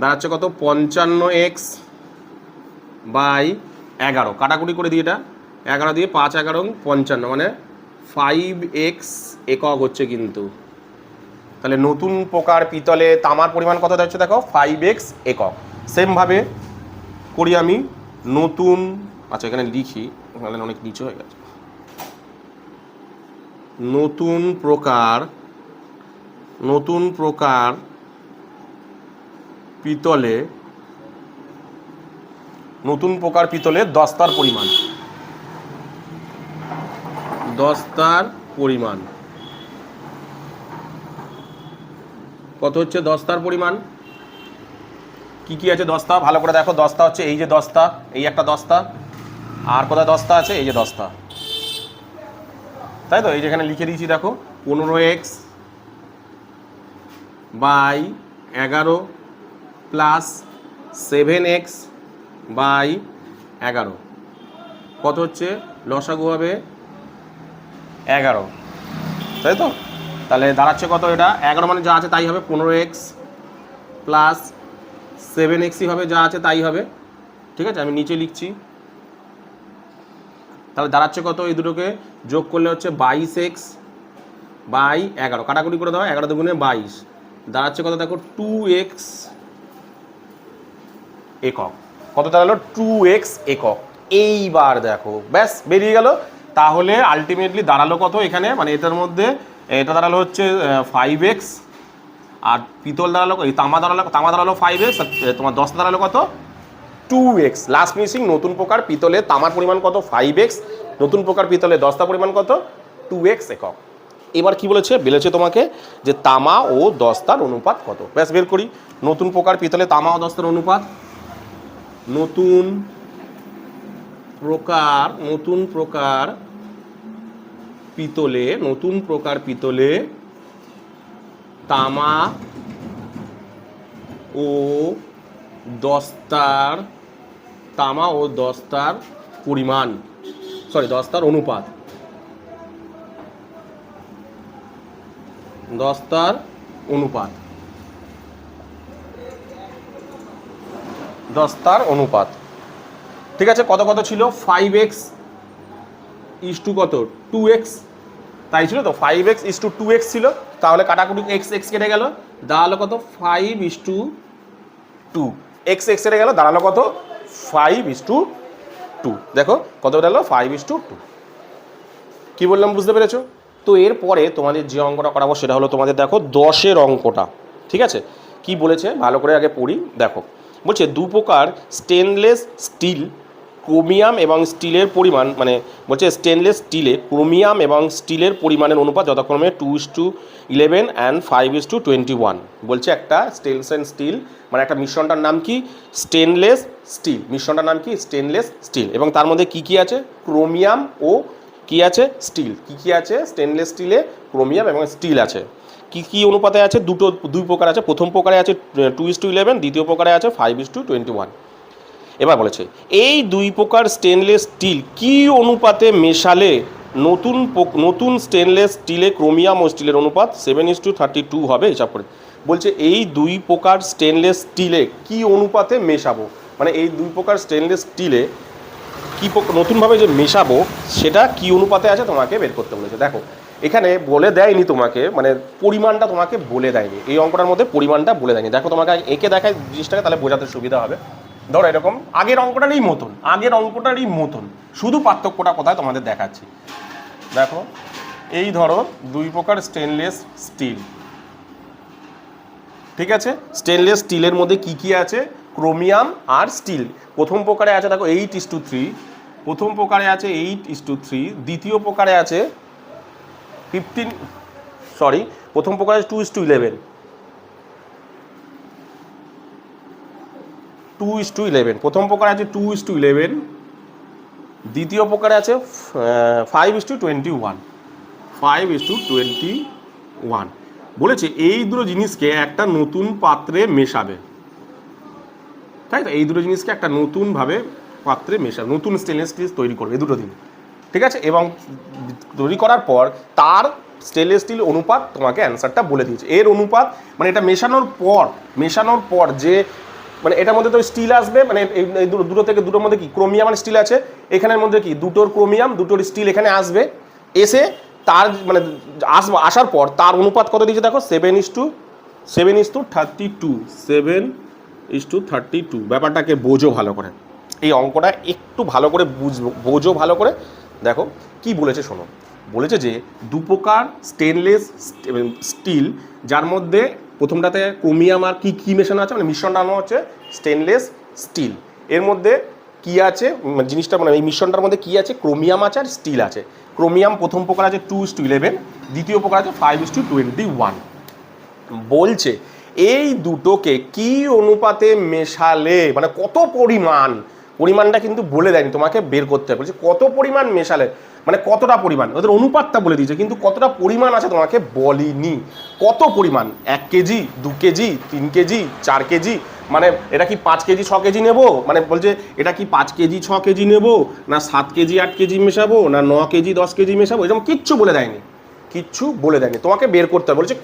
দাঁড়াচ্ছে কত? 55x/11 কাটাকুটি করে দিই, এটা 11 দিয়ে 5×11 55, মানে 5x একক হচ্ছে কিন্তু। তাহলে নতুন প্রকার পিতলে তামার পরিমাণ কত হচ্ছে? দেখো 5x একক। সেমভাবে করি আমি নতুন, আচ্ছা এখানে লিখি, এখানে অনেক নিচে হয়ে গেছে। নতুন প্রকার পিতলে দস্তার পরিমাণ, দস্তার পরিমাণ কত হচ্ছে দস্তার পরিমাণ কি কি আছে দস্তা ভালো করে দেখো দস্তা হচ্ছে এই যে দস্তা এই একটা দস্তা আর কোথায় দস্তা আছে এই যে দস্তা তাই তো এই যেখানে লিখে দিয়েছি দেখো 15x by 11 plus 7x by 11 কত হচ্ছে লসাগু হবে 11 তাই তো তাহলে দাঁড়াচ্ছে কত এটা 11 মানে যা আছে তাই হবে 15x প্লাস 7xই হবে যা আছে তাই হবে ঠিক আছে আমি নিচে লিখছি তাহলে দাঁড়াচ্ছে কত এই দুটোকে যোগ করলে হচ্ছে 22x বাই 11 কাটাকুটি করে দাও 11 দুগুণে 22 দাঁড়াচ্ছে কত দেখো 2x একক কত দাঁড়ালো 2x একক এইবার দেখো ব্যাস বেরিয়ে গেল তাহলে আলটিমেটলি দাঁড়ালো কত এখানে মানে এটার মধ্যে এটা দাঁড়ালো হচ্ছে 5x আর পিতল দাঁড়ালো এই তামা দাঁড়ালো 5x তোমার দস্তা দাঁড়ালো কত 2x লাস্ট মিসিং নতুন প্রকার পিতলে তামার পরিমাণ কত 5x নতুন প্রকার পিতলে দস্তা পরিমাণ কত 2x একক এবার কি বলেছে তোমাকে যে তামা ও দস্তার অনুপাত কত ব্যাস বের করি নতুন প্রকার পিতলে তামা ও দস্তার অনুপাত নতুন প্রকার পিতলে তামা ও দস্তার পরিমাণ দস্তার অনুপাত ঠিক আছে কত কত ছিল 5x ইস টু কত 2x তাই ছিল তো 5x ইস টু 2x ছিল তাহলে কাটাকুটি x কেটে গেল দাঁড়ালো কত 5 ইস টু 2 x কেটে গেল দাঁড়ালো কত 5 ইস টু 2 দেখো কত দাঁড়ালো 5 ইস টু 2 কি বললাম বুঝতে পেরেছো তো এরপরে তোমাদের যে অঙ্কটা করাবো সেটা হলো তোমাদের দেখো 10-এর অঙ্কটা ঠিক আছে কি বলেছে ভালো করে আগে পড়ি দেখো বলছে দু প্রকার স্টেনলেস স্টিল ক্রোমিয়াম এবং স্টিলের পরিমাণ মানে বলছে স্টেনলেস স্টিলে ক্রোমিয়াম এবং স্টিলের পরিমাণের অনুপাত যথাক্রমে 2:11 অ্যান্ড 5:21 বলছে একটা স্টেনলেস অ্যান্ড স্টিল মানে একটা মিশ্রণটার নাম কি স্টেনলেস স্টিল এবং তার মধ্যে কি আছে ক্রোমিয়াম ও কি আছে স্টিল কি আছে স্টেনলেস স্টিলে ক্রোমিয়াম এবং স্টিল আছে কি অনুপাতে আছে দুই প্রকার আছে প্রথম প্রকারে আছে 2:11 দ্বিতীয় প্রকারে আছে 5:21 এবার বলেছে এই দুই প্রকার স্টেনলেস স্টিল কি অনুপাতে মেশালে নতুন স্টেনলেস স্টিলে ক্রোমিয়াম ও স্টিলের অনুপাত 7:32 হবে হিসাব করে বলছে এই দুই প্রকার স্টেনলেস স্টিলে কি অনুপাতে মেশাবো মানে এই দুই প্রকার স্টেনলেস স্টিলে কি নতুনভাবে যে মেশাবো সেটা কি অনুপাতে আছে তোমাকে বের করতে বলেছে দেখো এখানে বলে দেয়নি তোমাকে মানে পরিমাণটা তোমাকে বলে দেয়নি এই অঙ্কটার মধ্যে পরিমাণটা বলে দেয়নি দেখো তোমাকে এঁকে দেখায় জিনিসটাকে তাহলে বোঝাতে সুবিধা হবে ধরো এরকম আগের অঙ্কটারই মতন শুধু পার্থক্যটা কোথায় তোমাদের দেখাচ্ছি দেখো এই ধরো দুই প্রকার স্টেনলেস স্টিল ঠিক আছে স্টেনলেস স্টিলের মধ্যে কি আছে ক্রোমিয়াম আর স্টিল প্রথম প্রকারে আছে দেখো 8:3 প্রথম প্রকারে আছে 8:3 দ্বিতীয় প্রকারে আছে 15 প্রথম প্রকারে 2:11 প্রথম প্রকারে আছে 2:11 দ্বিতীয় প্রকারে আছে 5:21 বলেছে এই দুটো জিনিসকে একটা নতুন পাত্রে মেশাবে তাই তো এই দুটো জিনিসকে একটা নতুনভাবে পাত্রে মেশাবে নতুন স্টেনলেস স্টিল তৈরি করবে এই দুটো দিন ঠিক আছে এবং তৈরি করার পর তার স্টেনলেস স্টিল অনুপাত তোমাকে অ্যান্সারটা বলে দিয়েছে এর অনুপাত মানে এটা মেশানোর পর যে মানে এটার মধ্যে তো স্টিল আসবে মানে এই দুটো থেকে দুটোর মধ্যে কি ক্রোমিয়াম আর স্টিল আছে এখানের মধ্যে কি দুটোর ক্রোমিয়াম দুটোর স্টিল এখানে আসবে এসে তার মানে আসার পর তার অনুপাত কত দিয়েছে দেখো 7:32 ব্যাপারটাকে বোঝো ভালো করে এই অঙ্কটা একটু ভালো করে বোঝো ভালো করে দেখো কি বলেছে শোনো বলেছে যে দু প্রকার স্টেনলেস স্টিল যার মধ্যে প্রথমটাতে ক্রোমিয়াম আর কি মেশানো আছে মানে মিশ্রণটা হচ্ছে স্টেনলেস স্টিল এর মধ্যে কি আছে জিনিসটা, মানে এই মিশ্রণটার মধ্যে কি আছে, ক্রোমিয়াম আছে আর স্টিল আছে। ক্রোমিয়াম প্রথম প্রকার আছে 2:11, দ্বিতীয় প্রকার আছে 5:21। বলছে এই দুটোকে কি অনুপাতে মেশালে, মানে কত পরিমাণটা কিন্তু বলে দেয়নি, তোমাকে বের করতে হবে। বলছে কত পরিমাণ মেশালে, মানে কতটা পরিমাণ, ওদের অনুপাতটা বলে দিয়েছে কিন্তু কতটা পরিমাণ আছে তোমাকে বলিনি। কত পরিমাণ, 1 কেজি, 2 কেজি, 3 কেজি, 4 কেজি, মানে এটা কি 5 কেজি 6 কেজি নেবো, মানে বলছে এটা কি 5 কেজি 6 কেজি নেবো, না 7 কেজি 8 কেজি মেশাবো, না 9 কেজি 10 কেজি মেশাবো, এরকম কিচ্ছু বলে দেয়নি, কিচ্ছু বলে দেয়নি। তোমাকে বের করতে হবে। বলছে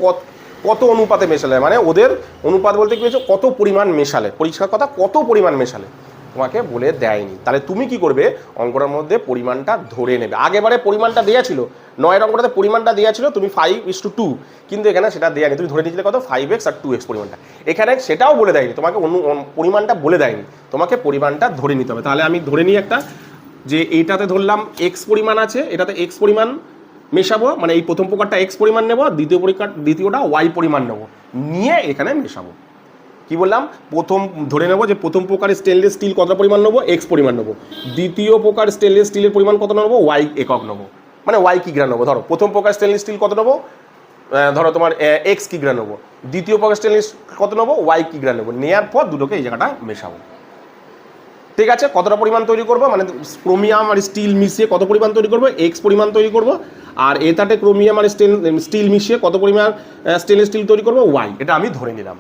কত অনুপাতে মেশালে, মানে ওদের অনুপাত বলতে কি হচ্ছে কত পরিমাণ মেশালে, পরিষ্কার কথা কত পরিমাণ মেশালে তোমাকে বলে দেয়নি। তাহলে তুমি কি করবে, অঙ্কটার মধ্যে পরিমাণটা ধরে নেবে। আগেবারে পরিমাণটা দেওয়া ছিল, 9 অঙ্কটাতে পরিমাণটা দেওয়া ছিল তুমি 5:2, কিন্তু এখানে সেটা দেওয়া নেই, তুমি ধরে নিয়েছিলে কত 5x আর 2x পরিমাণটা। এখানে সেটাও বলে দেয়নি তোমাকে, পরিমাণটা বলে দেয়নি, তোমাকে পরিমাণটা ধরে নিতে হবে। তাহলে আমি ধরে নিই একটা, যে এইটাতে ধরলাম x পরিমাণ আছে, এটাতে x পরিমাণ মেশাবো, মানে এই প্রথম প্রকারটা x পরিমাণ নেবো, দ্বিতীয়টা y পরিমাণ নেবো, নিয়ে এখানে মেশাবো। কি বললাম, প্রথম ধরে নেবো যে প্রথম প্রকারের স্টেনলেস স্টিল কতটা পরিমাণ নেবো, এক্স পরিমাণ নেবো, দ্বিতীয় প্রকার স্টেনলেস স্টিলের পরিমাণ কত নেবো, ওয়াই একক নেবো, মানে ওয়াই কিগ্রা নেবো। ধরো প্রথম প্রকার স্টেনলেস স্টিল কত নেবো, ধরো তোমার এক্স কিগ্রা নেবো, দ্বিতীয় প্রকার স্টেনলেস কত নেবো, ওয়াই কিগ্রা নেবো, নেওয়ার পর দুটোকে এই জায়গাটা মেশাবো। ঠিক আছে, কতটা পরিমাণ তৈরি করবো, মানে ক্রোমিয়াম আর স্টিল মিশিয়ে কত পরিমাণ তৈরি করবো, এক্স পরিমাণ তৈরি করবো, আর এটাতে ক্রোমিয়াম আর স্টিল মিশিয়ে কত পরিমাণ স্টেনলেস স্টিল তৈরি করবো, ওয়াই। এটা আমি ধরে নিলাম।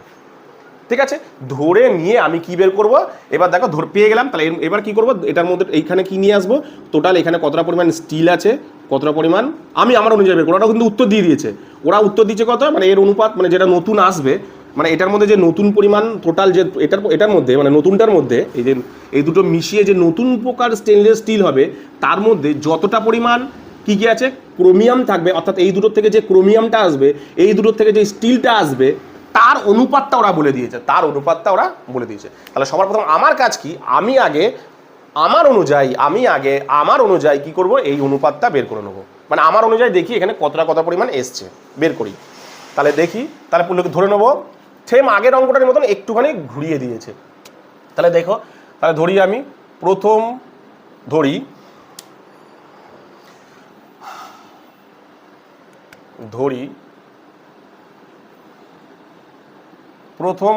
ঠিক আছে, ধরে নিয়ে আমি কি বের করব, এবার দেখো পেয়ে গেলাম। তাহলে এবার কি করব, এটার মধ্যে এইখানে কি নিয়ে আসবো, টোটাল এখানে কতটা পরিমাণ স্টিল আছে, কতটা পরিমাণ আমি আমার অনুযায়ী বের করবো। ওরা কিন্তু উত্তর দিয়ে দিয়েছে, ওরা উত্তর দিচ্ছে কত, মানে এর অনুপাত, মানে যেটা নতুন আসবে, মানে এটার মধ্যে যে নতুন পরিমাণ টোটাল, যে এটার মধ্যে, মানে নতুনটার মধ্যে এই যে এই দুটো মিশিয়ে যে নতুন প্রকার স্টেনলেস স্টিল হবে, তার মধ্যে যতটা পরিমাণ কি কি আছে, ক্রোমিয়াম থাকবে, অর্থাৎ এই দুটোর থেকে যে ক্রোমিয়ামটা আসবে, এই দুটোর থেকে যে স্টিলটা আসবে, তার অনুপাতটা ওরা বলে দিয়েছে, তার অনুপাতটা ওরা বলে দিয়েছে। তাহলে সবার প্রথম আমার কাজ কি, আমি আগে আমার অনুযায়ী কি করব, এই অনুপাতটা বের করে নেবো। মানে আমার অনুযায়ী দেখি এখানে কত পরিমাণ এসছে, বের করি। তাহলে দেখি, তাহলে পুরোকে ধরে নেবো, সেম আগের অঙ্কটার মতন একটুখানি ঘুরিয়ে দিয়েছে। তাহলে দেখো, তাহলে ধরি আমি প্রথম প্রথম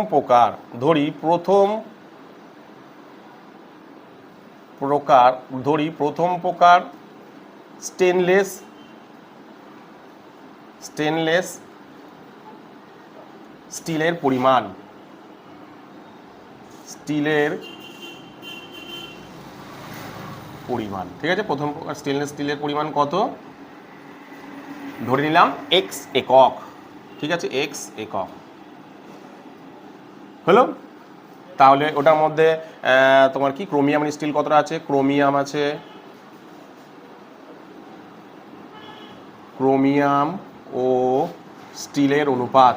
প্রকার স্টেনলেস স্টিলের পরিমাণ, ঠিক আছে, প্রথম প্রকার স্টেনলেস স্টিলের পরিমাণ কত, ধরে নিলাম এক্স একক। ঠিক আছে, এক্স একক হলো। তাহলে ওটার মধ্যে তোমার কি ক্রোমিয়াম স্টিল কতটা আছে, ক্রোমিয়াম ও স্টিলের অনুপাত,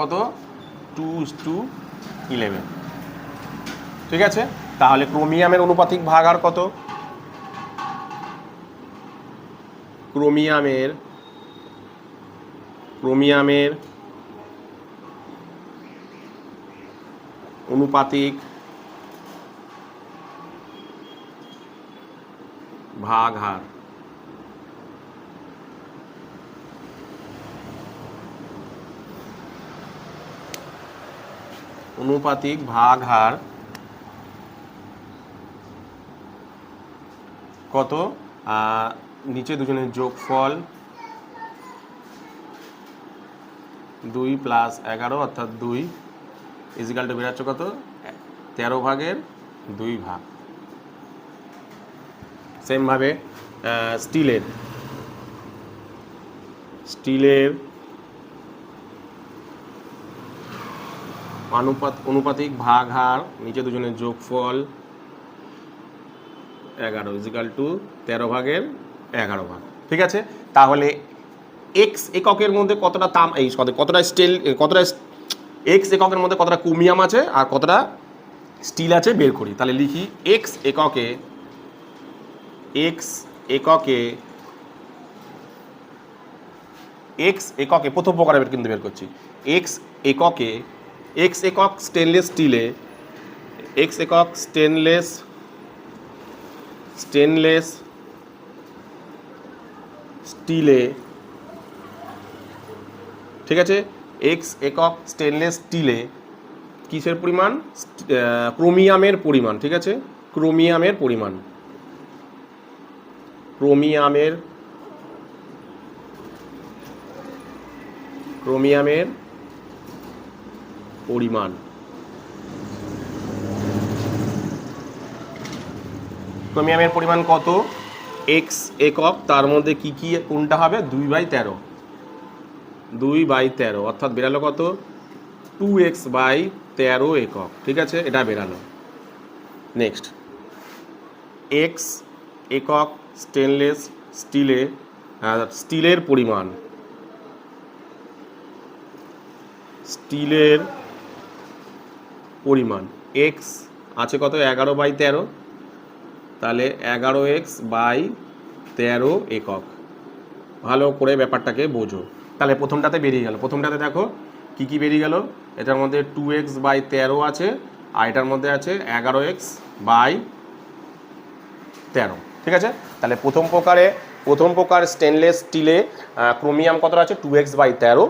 কত, 2:11। ঠিক আছে, তাহলে ক্রোমিয়ামের অনুপাতিক ভাগ আর কত, ক্রোমিয়ামের অনুপাতিক ভাগ হার, কত, নিচে দুজনের যোগফল 2 + 11 অর্থাৎ 2 ইজিক্যাল টু বেরাচ্ছে কত, 13/2 ভাগ। সেমভাবে স্টিলের অনুপাতিক ভাগ হার, নিচে দুজনের যোগফল 11 ইজিক্যাল টু 13/11 ভাগ। ঠিক আছে, তাহলে এক্স এককের মধ্যে কতটা এক্স এককের মধ্যে কতটা ক্রোমিয়াম আছে আর কতটা স্টিল আছে বের করি। তাহলে লিখি এক্স এককে এক্স এককে প্রথম প্রকারে কিন্তু বের করছি, এক্স এককে, এক্স একক স্টেনলেস স্টিলে, এক্স একক স্টেনলেস স্টিলে, ঠিক আছে, এক্স একক স্টেনলেস স্টিলে কিসের পরিমাণ, ক্রোমিয়ামের পরিমাণ, ঠিক আছে, ক্রোমিয়ামের পরিমাণ, ক্রোমিয়ামের পরিমাণ, ক্রোমিয়ামের পরিমাণ কত, এক্স একক, তার মধ্যে কি কি কোনটা হবে, 2/13, 2/13 অর্থাৎ বেরালো কত, 2x/13 একক, ঠিক আছে, এটা বেরালো। নেক্সট, এক্স একক স্টেনলেস স্টিলের পরিমাণ, এক্স আছে কত, 11/13, তাহলে 11x/13 একক। ভালো করে ব্যাপারটাকে বোঝো। তাহলে প্রথমটাতে বেরিয়ে গেল, প্রথমটাতে দেখো কি কি বেরিয়ে গেল, এটার মধ্যে 2x/13 আছে, আর এটার মধ্যে আছে 11x/13, ঠিক আছে। তাহলে প্রথম প্রকার স্টেনলেস স্টিলে ক্রোমিয়াম কতটা আছে, 2x/13,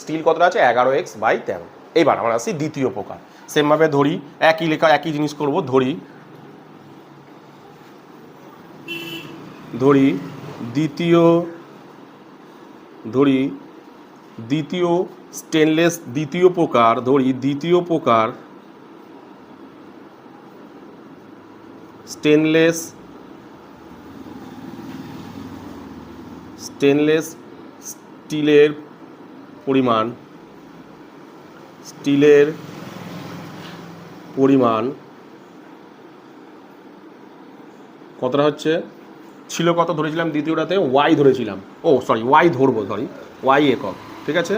স্টিল কতটা আছে, 11x/13। এইবার আমরা আসি দ্বিতীয় প্রকার, সেমভাবে ধরি, একই জিনিস করব, ধরি দ্বিতীয় স্টেনলেস, দ্বিতীয় প্রকার স্টেনলেস স্টিলের পরিমাণ কতটা হচ্ছে, ছিল কত ধরেছিলাম দ্বিতীয়টাতে, ওয়াই ধরেছিলাম, ওয়াই ধরবো, ওয়াই একক, ঠিক আছে,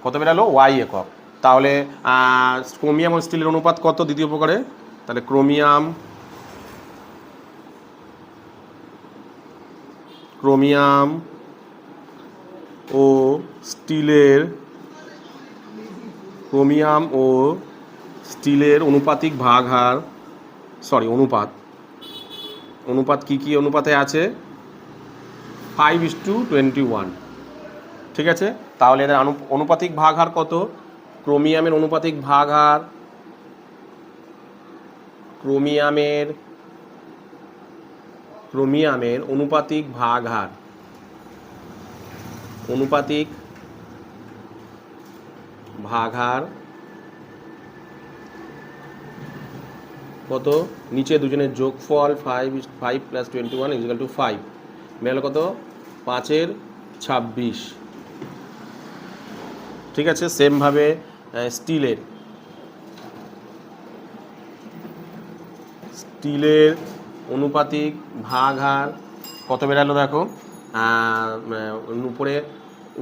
কত বেরালো, ওয়াই একক। তাহলে ক্রোমিয়াম ও স্টিলের অনুপাত কত দ্বিতীয় প্রকারে, তাহলে ক্রোমিয়াম ও স্টিলের অনুপাতিক ভাগহার, অনুপাত কি কি অনুপাতে আছে, 5:21, ঠিক আছে। তাহলে এদের অনুপাতিক ভাগহার কত, ক্রোমিয়ামের অনুপাতিক ভাগহার, ক্রোমিয়ামের অনুপাতিক ভাগহার কত, নিচে দুজনের যোগফল 5 + 21 = 5, মেল কত, 5/26, ঠিক আছে। সেমভাবে স্টিলের অনুপাতিক ভাগহার কত বেরালো দেখো,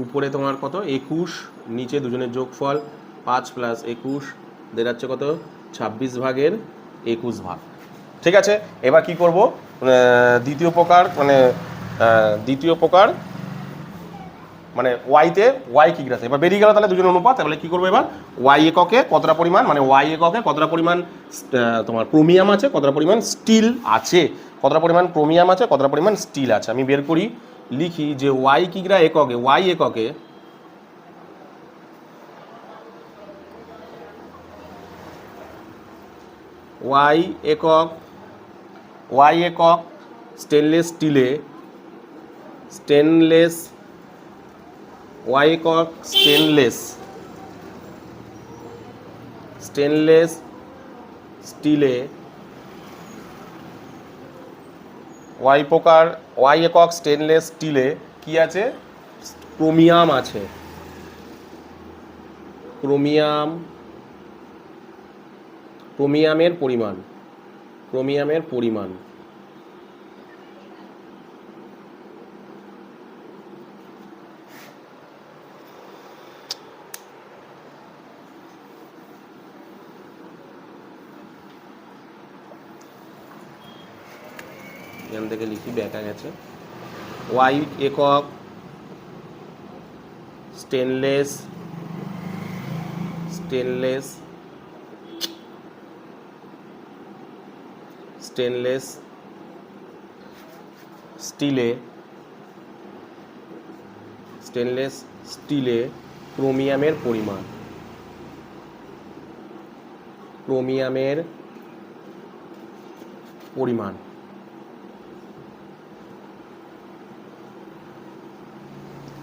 উপরে তোমার কত, 21, নিচে দুজনের যোগফল 5 + 21 বেরাচ্ছে কত, 26/21, ঠিক আছে। এবার কি করব, দ্বিতীয় প্রকার মানে ওয়াই কি গ্রাসে এবার বেরিয়ে গেল, তাহলে দুজনের অনুপাত। তাহলে কি করবো এবার, ওয়াই এককে কতটা পরিমাণ, মানে ওয়াই এককে কতটা পরিমাণ তোমার ক্রোমিয়াম আছে, কতটা পরিমাণ স্টিল আছে, কতটা পরিমাণ ক্রোমিয়াম আছে, কতটা পরিমাণ স্টিল আছে, আমি বের করি, লিখি যে ওয়াই কিগ্রা এককে, ওয়াই একক স্টেনলেস স্টিলে, ওয়াই একক স্টেনলেস স্টিলে, ওয়াই একক স্টেনলেস স্টিলে কি আছে, ক্রোমিয়াম আছে, ক্রোমিয়ামের পরিমাণ, এখান থেকে লিখি, ব্যাকা গেছে, ওয়াই একক স্টেনলেস স্টেনলেস স্টেনলেস স্টিলে স্টেনলেস স্টিলে ক্রোমিয়ামের পরিমাণ ক্রোমিয়ামের পরিমাণ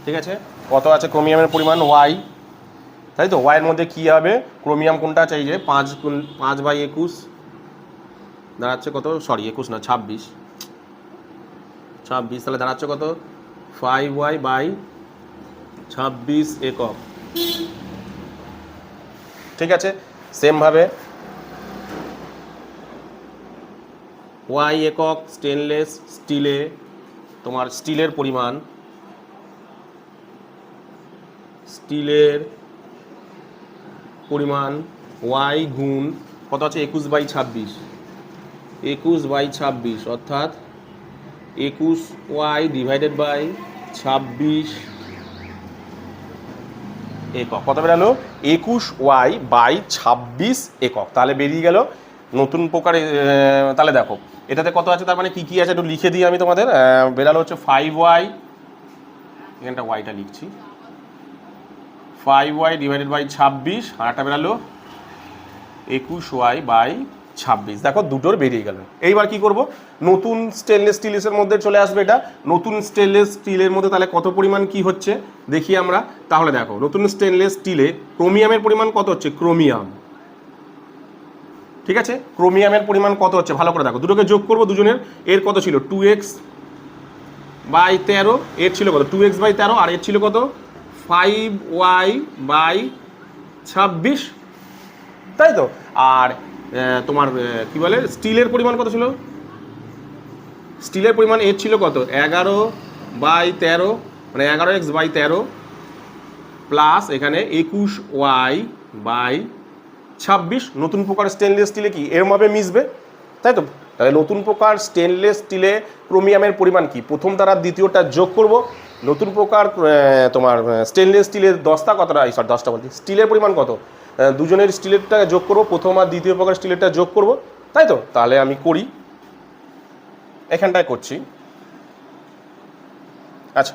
ঠিক আছে কত আছে ক্রোমিয়ামের পরিমাণ ওয়াই তাই তো ওয়াইয়ের মধ্যে কী হবে ক্রোমিয়াম কোনটা আছে এই যে 5/21 দাঁড়াচ্ছে কত সরি 21 না 26 তাহলে দাঁড়াচ্ছে কত 5y/26 একক ঠিক আছে সেমভাবে ওয়াই একক স্টেনলেস স্টিলে তোমার স্টিলের পরিমাণ ওয়াই গুণ কত আছে 21/26 অর্থাৎ 21y ডিভাইডেড বাই 26 একক কত বেরালো 21y/26 একক তাহলে বেরিয়ে গেল নতুন প্রকারে তাহলে দেখো এটাতে কত আছে তার মানে কি আছে একটু লিখে দিই আমি তোমাদের বেরালো হচ্ছে 5y এখানটা ওয়াইটা লিখছি 5y ডিভাইডেড বাই 26 আর একটা বেরালো 21y/26 দেখো দুটোর বেরিয়ে গেল এইবার কি করব নতুন স্টেনলেস স্টিলের মধ্যে চলে আসবে এটা নতুন স্টেনলেস স্টিলের মধ্যে তাহলে কত পরিমাণ কি হচ্ছে দেখি আমরা তাহলে দেখো নতুন স্টেনলেস স্টিলে ক্রোমিয়ামের পরিমাণ কত হচ্ছে ক্রোমিয়াম ঠিক আছে ক্রোমিয়ামের পরিমাণ কত হচ্ছে ভালো করে দেখো দুটোকে যোগ করব দুজনের এর কত ছিল 2x/13 এর ছিল কত 2x/13 আর এর ছিল কত 5y/26 তাই তো আর তোমার কি বলে স্টিলের পরিমাণ কত ছিল স্টিলের পরিমাণ এর ছিল কত 11/13 মানে 11x/13 প্লাস এখানে 21y/26 নতুন প্রকার স্টেনলেস স্টিলে কি এর ভাবে মিশবে তাই তো তাহলে নতুন প্রকার স্টেনলেস স্টিলে ক্রোমিয়ামের পরিমাণ কি প্রথম দ্বারা দ্বিতীয়টা যোগ করব নতুন প্রকার তোমার স্টেনলেস স্টিলের 10টা কতটা সরি 10টা বলছি স্টিলের পরিমাণ কত দুজনের স্টিলেরটা যোগ করব প্রথম আর দ্বিতীয় প্রকার স্টিলেরটা যোগ করব তাই তো তাহলে আমি করি এখানটায় করছি আচ্ছা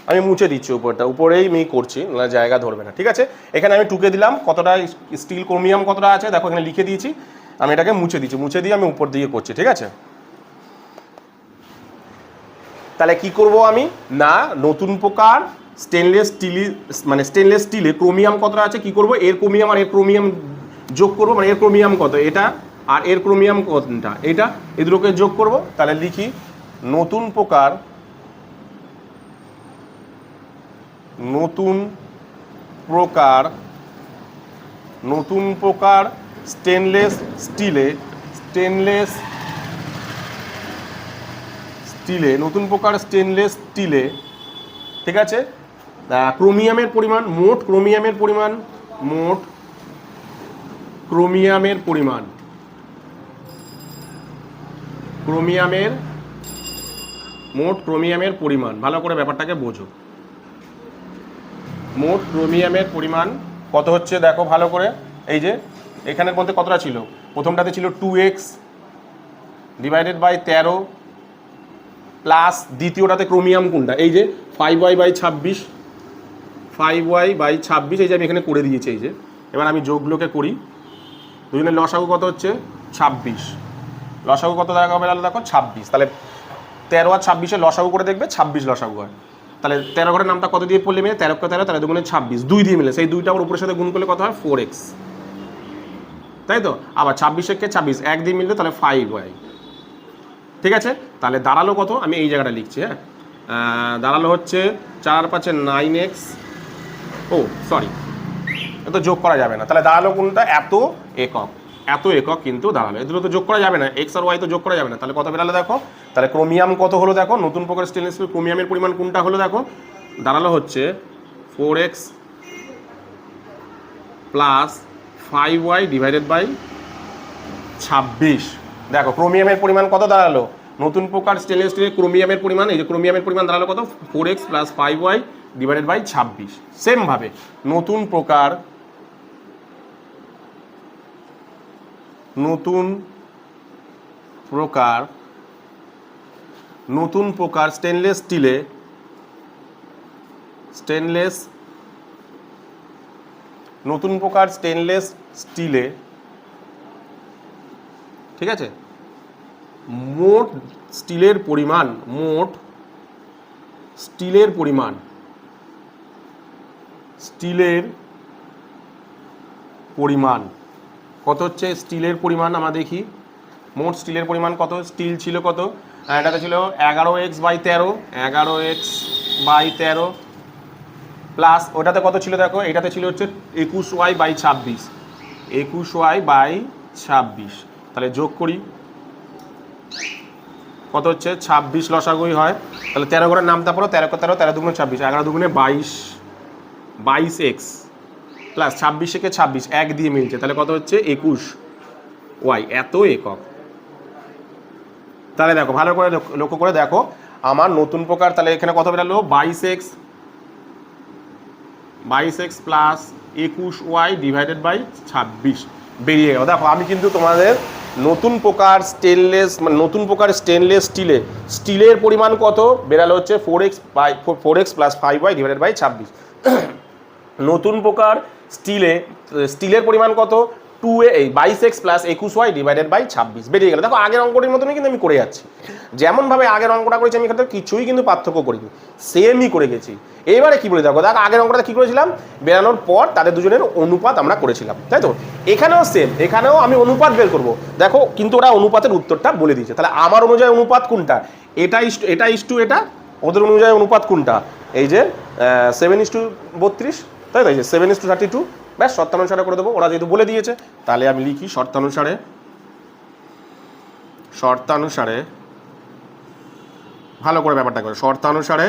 আমি মুছে দিচ্ছি উপরেই আমি করছি না জায়গা ধরবে না ঠিক আছে এখানে আমি টুকে দিলাম কতটা স্টিল ক্রোমিয়াম কতটা আছে দেখো এখানে লিখে দিয়েছি আমি এটাকে মুছে দিচ্ছি মুছে দিয়ে আমি উপর দিয়ে করছি ঠিক আছে তাহলে কি করব আমি না নতুন প্রকার স্টেনলেস স্টিলে ক্রোমিয়াম কতটা আছে কি করব এর ক্রোমিয়াম আর এর ক্রোমিয়াম যোগ করব মানে এর ক্রোমিয়াম কত এটা আর এর ক্রোমিয়াম কতটা এটা এই দুটোকে যোগ করব তাহলে লিখি নতুন প্রকার স্টেনলেস স্টিলে নতুন প্রকার স্টেনলেস স্টিলে ঠিক আছে ক্রোমিয়ামের পরিমাণ মোট ক্রোমিয়ামের পরিমাণ ভালো করে ব্যাপারটাকে বোঝো মোট ক্রোমিয়ামের পরিমাণ কত হচ্ছে দেখো ভালো করে এই যে এখানের মধ্যে কতটা ছিল প্রথমটাতে ছিল 2x ডিভাইডেড বাই 13 প্লাস দ্বিতীয়টাতে ক্রোমিয়াম কোনটা এই যে 5y/26 এই যে আমি এখানে করে দিয়েছি এই যে এবার আমি যোগগুলোকে করি দুজনের লসাগু কত হচ্ছে 26 লসাগু কত দেখা হবে দেখো 26 তাহলে 13 আর 26 লসাগু করে দেখবে 26 লসাগু হয় তাহলে 13 ঘরের নামটা কত দিয়ে পড়লে মিলে 13 × 13 তাহলে দুগুণে 26 2 দিয়ে মিলে সেই দুইটা আবার উপরের সাথে গুণ করলে কত হয় 4x তাই তো আবার 26 1 দিয়ে মিললে তাহলে 5y ঠিক আছে তাহলে দাঁড়ালো কত আমি এই জায়গাটা লিখছি হ্যাঁ দাঁড়ালো হচ্ছে 4 আর 5 9x ও সরি এত যোগ করা যাবে না তাহলে দাঁড়ালো কোনটা এত একক কিন্তু দাঁড়ালো এগুলো তো যোগ করা যাবে না x আর y তো যোগ করা যাবে না তাহলে কত বেরালো দেখো তাহলে ক্রোমিয়াম কত হলো দেখো নতুন প্রকার স্টেনলেস স্টিল ক্রোমিয়ামের পরিমাণ কোনটা হলো দেখো দাঁড়ালো হচ্ছে 4x plus 5y divided by 26 দেখো ক্রোমিয়ামের পরিমাণ কত দাঁড়ালো নতুন প্রকার স্টেনলেস স্টিলের ক্রোমিয়ামের পরিমাণ, এই যে ক্রোমিয়ামের পরিমাণ দাঁড়ালো কত 4x + 5y ডিভাইডেড বাই 26। সেমভাবে নতুন প্রকার স্টেনলেস স্টিলে ঠিক আছে মোট স্টিলের পরিমাণ কত হচ্ছে? স্টিলের পরিমাণ আমরা দেখি, মোট স্টিলের পরিমাণ কত? স্টিল ছিল কত? এটাতে ছিল 11x/13 প্লাস ওটাতে কত ছিল দেখো, এটাতে ছিল হচ্ছে 21y/26। তাহলে যোগ করি, কত হচ্ছে? 26 লসাগুই হয়, তাহলে 13 ঘরের নামটা পড়ো, 13 13 13 দুগুণে 26, 11 দুগুণে 22x প্লাস 26 থেকে 26 এক দিয়ে মিলছে, তাহলে কত হচ্ছে? 21y, এত একক। তাহলে দেখো ভালো করে লক্ষ্য করে দেখো আমার নতুন প্রকার, তাহলে এখানে কত বেরালো? 22x plus 21y divided by 26 বেরিয়ে গেল। দেখো আমি কিন্তু তোমাদের নতুন প্রকার স্টিলের পরিমাণ কত বেরালো হচ্ছে 4x + 5y ডিভাইডেড বাই 26। নতুন প্রকার স্টিলের পরিমাণ কত? 22x + 21y ডিভাইডেড বাই 26 বেরিয়ে গেল। দেখো আগের অঙ্কটির মতনই কিন্তু আমি করে যাচ্ছি, যেমনভাবে আগের অঙ্কটা করেছি আমি এখানে কিছুই কিন্তু পার্থক্য করিনি, সেমই করে গেছি। এবারে কি বলে দেখো, আগের অঙ্কটা কি করেছিলাম? বেরানোর পর তাদের দুজনের অনুপাত আমরা করেছিলাম, তাই তো? এখানেও সেম, এখানেও আমি অনুপাত বের করব। দেখো কিন্তু ওরা অনুপাতের উত্তরটা বলে দিয়েছে, তাহলে আমার অনুযায়ী অনুপাত কোনটা? এটা ওদের অনুযায়ী অনুপাত কোনটা? এই যে 7:32, তাই তো? এই যে 7:32, ব্যাস শর্তানুসারে করে দেবো, ওরা যেহেতু বলে দিয়েছে। তাহলে আমি লিখি শর্তানুসারে ভালো করে ব্যাপারটা করে। শর্তানুসারে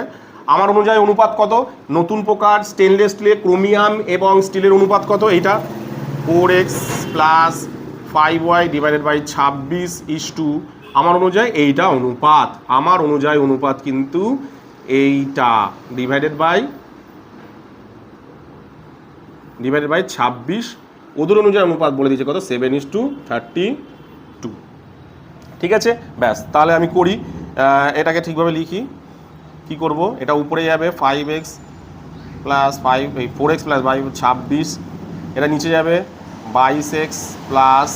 আমার অনুযায়ী অনুপাত কত? নতুন প্রকার স্টেনলেস স্টিলে ক্রোমিয়াম এবং স্টিলের অনুপাত কত? এইটা 4x + 5y ডিভাইডেড বাই 26 আমার অনুযায়ী এইটা অনুপাত, আমার অনুযায়ী অনুপাত কিন্তু এইটা ডিভাইডেড বাই 26। ওদের অনুযায়ী অনুপাত বলে দিয়েছে কত? 7:32। ঠিক আছে, ব্যাস। তাহলে আমি করি, এটাকে ঠিকভাবে লিখি। কি করব? এটা উপরে যাবে 4x + 26, এটা নিচে যাবে 22x +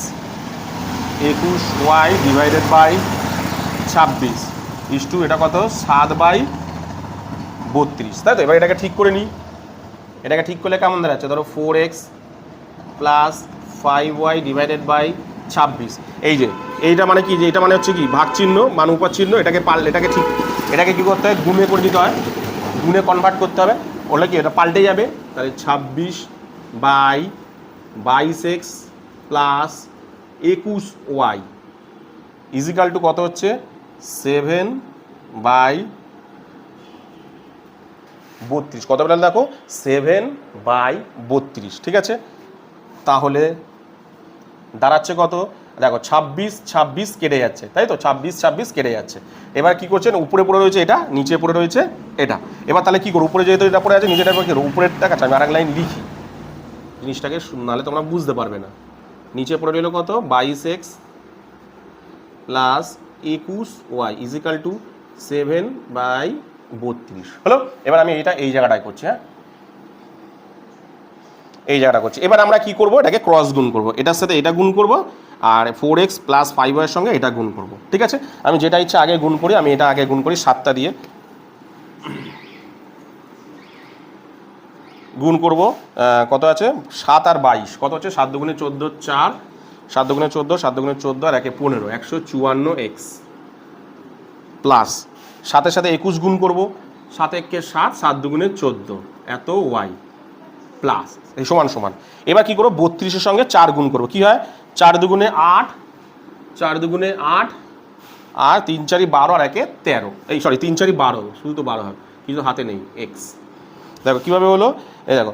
21y ডিভাইডেড বাই 26 এটা কত? 7/32, তাই তো? এবার এটাকে ঠিক করে নিই, এটাকে ঠিক করলে কেমন দাঁড়াচ্ছে? ধরো 4x + 5y ডিভাইডেড বাই 26। এই যে এইটা মানে কি? যে এটা মানে হচ্ছে কি? ভাগ চিহ্ন মানে উপর চিহ্ন, এটাকে কি করতে হয়? গুণে করে দিতে হয়, গুণে কনভার্ট করতে হবে, ওটা কি এটা পাল্টে যাবে। তাহলে 26/22x + 21y ইজিক্যাল টু কত হচ্ছে? 7/32। কত বেলা দেখো? 7/32, ঠিক আছে? তাহলে দাঁড়াচ্ছে কত? দেখো 26 কেটে যাচ্ছে, তাই তো? 26 কেটে যাচ্ছে। এবার কি করছেন? উপরে পড়ে রয়েছে এটা, নিচে পড়ে রয়েছে এটা। এবার তাহলে কি করবো? উপরে যেহেতু এটা পড়ে আছে, নিচেটা কি করবো? উপরেরটা কাছে আমি আরেক লাইন লিখি, জিনিসটাকে নাহলে তোমরা বুঝতে পারবে না। নিচে পড়ে রইল কত? 22x + 21y ইজিক্যাল টু 7/32 হলো। এবার আমি এই জায়গাটায় করছি, হ্যাঁ, এই জায়গাটা করছি। এবার আমরা কি করব? এটাকে ক্রস গুণ করব, এটার সাথে এটা গুণ করব, আর 4x + 5y এর সঙ্গে এটা গুণ করব, ঠিক আছে? আমি যেটা ইচ্ছা আগে গুণ করি, আমি এটা আগে গুণ করি 7টা দিয়ে গুণ করব। কত আছে? 7 আর 22 কত হচ্ছে? 7 দুগুণে 14 4, 7 দুগুণে 14, 7 দুগুণে 14 আর 1 15, 154x প্লাস 7-এর সাথে 21 গুণ করব, 7 1 7, 7 দুগুণে 14 এত y প্লাস এই সমান সমান। এবার কি করব? 32-এর সঙ্গে 4 গুণ করব, কি হয়? 4 দুগুণে 8, 4 দুগুণে 8 আর 3 4 12 আর 1 13, এই সরি 3 4 12, শুধু তো 12 হবে, কিন্তু হাতে নেই x। দেখো কীভাবে হলো, এই দেখো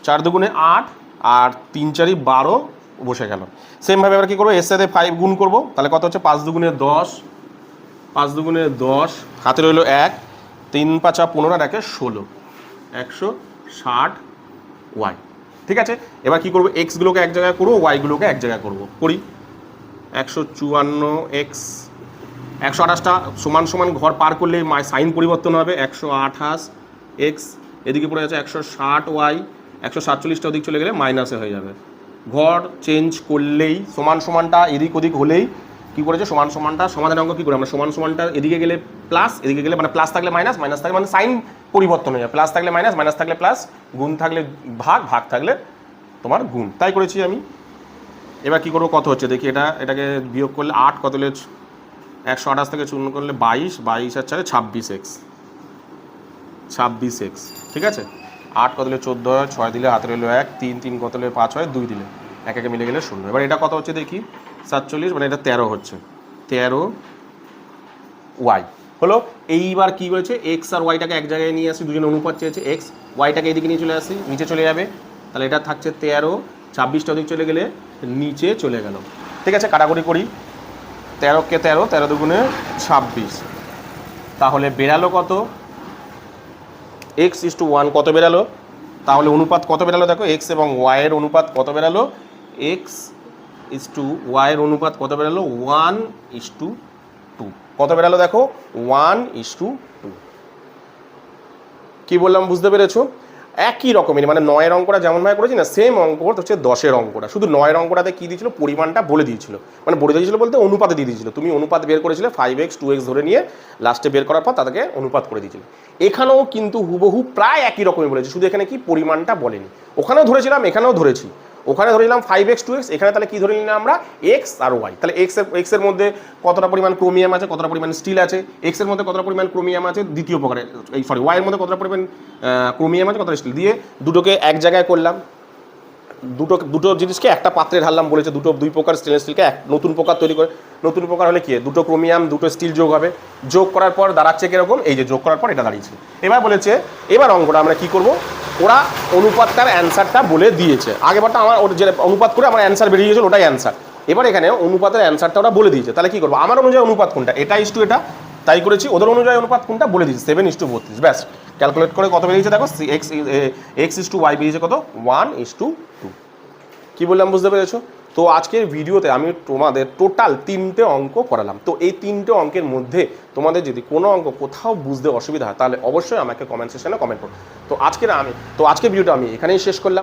4 দুগুণে 8 আর 3 4 12 বসে গেল। সেমভাবে এবার কী করবো? এর সাথে 5 গুণ করবো, তাহলে কত হচ্ছে? 5 দুগুণে 10, 5 দুগুণে 10, হাতে রইল 1, 3 5 15 আর 1 16, 160 ওয়াই। ঠিক আছে, এবার কি করবো, এক্সগুলোকে এক জায়গায় করবো, ওয়াইগুলোকে এক জায়গায় করবো, করি। 154 এক্স, 128টা সমান সমান ঘর পার করলেই সাইন পরিবর্তন হবে। 128 এক্স এদিকে পড়ে যাচ্ছে 160 ওয়াই, 147টা ওদিক চলে গেলে মাইনাসে হয়ে যাবে। ঘর চেঞ্জ করলেই সমান সমানটা এদিক ওদিক হলেই কী করেছে, সমান সমানটা সমাধানের অঙ্ক কী করে আমরা, সমান সমানটা এদিকে গেলে প্লাস, এদিকে গেলে মানে প্লাস থাকলে মাইনাস, মাইনাস থাকলে মানে সাইন পরিবর্তন হয়ে যায়, প্লাস থাকলে মাইনাস, মাইনাস থাকলে প্লাস, গুণ থাকলে ভাগ, ভাগ থাকলে তোমার গুণ। তাই করেছি আমি। এবার কী করবো, কত হচ্ছে দেখি, এটাকে বিয়োগ করলে 8, কত হলে 128 থেকে শূন্য করলে 22, 22 আর 4 26 এক্স, 26 এক্স। ঠিক আছে, 8 কত হলে 14 হয়, 6 দিলে হাতে রইল 1, 3 3 কত হলে 5 হয়, 2 দিলে 1 1 মিলে গেলে 0। এবার এটা কত হচ্ছে দেখি, 47, মানে এটা 13 হচ্ছে, 13 ওয়াই হলো। এইবার কি হয়েছে, এক্স আর ওয়াইটাকে এক জায়গায় নিয়ে আসি, দুজনে অনুপাত চেয়েছে, এক্স ওয়াইটাকে এদিকে নিয়ে চলে আসি, নিচে চলে যাবে, তাহলে এটা থাকছে 13, 26টা ওদিক চলে গেলে নিচে চলে গেল। ঠিক আছে, কাটাকুটি করি, 13কে 13, 13 দুগুণে 26, তাহলে বেরালো কত, x:1 কত বেরালো, তাহলে অনুপাত কত বেরালো দেখো, এক্স এবং ওয়াইয়ের অনুপাত কত বেরালো, x:y অনুপাত কত বেরালো, 1:2। কত বেরালো দেখো, 1:2। কি বললাম বুঝতে পেরেছো? একই রকমের, মানে 9-এর অঙ্কটা যেমনভাবে করেছি না, সেম অঙ্ক হচ্ছে 10-এর অঙ্কটা, শুধু 9-এর অঙ্কটাতে কী দিয়েছিল, পরিমাণটা বলে দিয়েছিল, মানে বলে দিয়েছিল বলতে অনুপাতে দিয়ে দিয়েছিল। তুমি অনুপাত বের করেছিলে 5x 2x ধরে নিয়ে লাস্টে বের করার পর তাদেরকে অনুপাত করে দিয়েছিল। এখানেও কিন্তু হুবহু প্রায় একই রকমই বলেছে, শুধু এখানে কি পরিমাণটা বলেনি। ওখানেও ধরেছিলাম, এখানেও ধরেছি। ওখানে ধরেছিলাম 5x 2x, এখানে তাহলে কি ধরে নিলাম আমরা, এক্স আর ওয়াই। তাহলে এক্সের মধ্যে কতটা পরিমাণ ক্রোমিয়াম আছে, কতটা পরিমাণ স্টিল আছে, এক্সের মধ্যে কতটা পরিমাণ ক্রোমিয়াম আছে দ্বিতীয় প্রকারে, ওয়াইয়ের মধ্যে কতটা পরিমাণ ক্রোমিয়াম আছে, কতটা স্টিল, দিয়ে দুটোকে এক জায়গায় করলাম, দুটো জিনিসকে একটা পাত্রে ঢাললাম বলেছে, দুই প্রকার স্টেনলেস স্টিলকে এক নতুন প্রকার তৈরি করে, নতুন প্রকার হলে কি, দুটো ক্রোমিয়াম দুটো স্টিল যোগ হবে, যোগ করার পর দাঁড়াচ্ছে কিরকম, এই যে যোগ করার পর এটা দাঁড়িয়েছে। এবার বলেছে, এবার অঙ্কটা আমরা কি করব, ওরা অনুপাতটার অ্যান্সারটা বলে দিয়েছে, আগেবারটা আমার ওর যে অনুপাত করে আমার অ্যান্সার বেরিয়ে গেছিল ওটাই অ্যান্সার। এবার এখানে অনুপাতের অ্যান্সারটা ওরা বলে দিয়েছে, তাহলে কি করবো, আমার অনুযায়ী অনুপাত কোনটা, এটা ইস্টু এটা, তাই করেছি। ওদের অনুযায়ী অনুপাত কোনটা বলে দিয়েছে, 7:32। ব্যাস, ক্যালকুলেট করে কত বেরিয়েছে দেখো, x:y বেরিয়েছে কত, 1:2। কি বললাম বুঝতে পেরেছো? তো আজকের ভিডিওতে আমি তোমাদের টোটাল 3টে অঙ্ক করালাম। তো এই 3টে অঙ্কের মধ্যে তোমাদের যদি কোনো অঙ্ক কোথাও বুঝতে অসুবিধা হয় তাহলে অবশ্যই আমাকে কমেন্ট সেকশনে কমেন্ট করো। তো আজকের ভিডিওটা আমি এখানেই শেষ করলাম।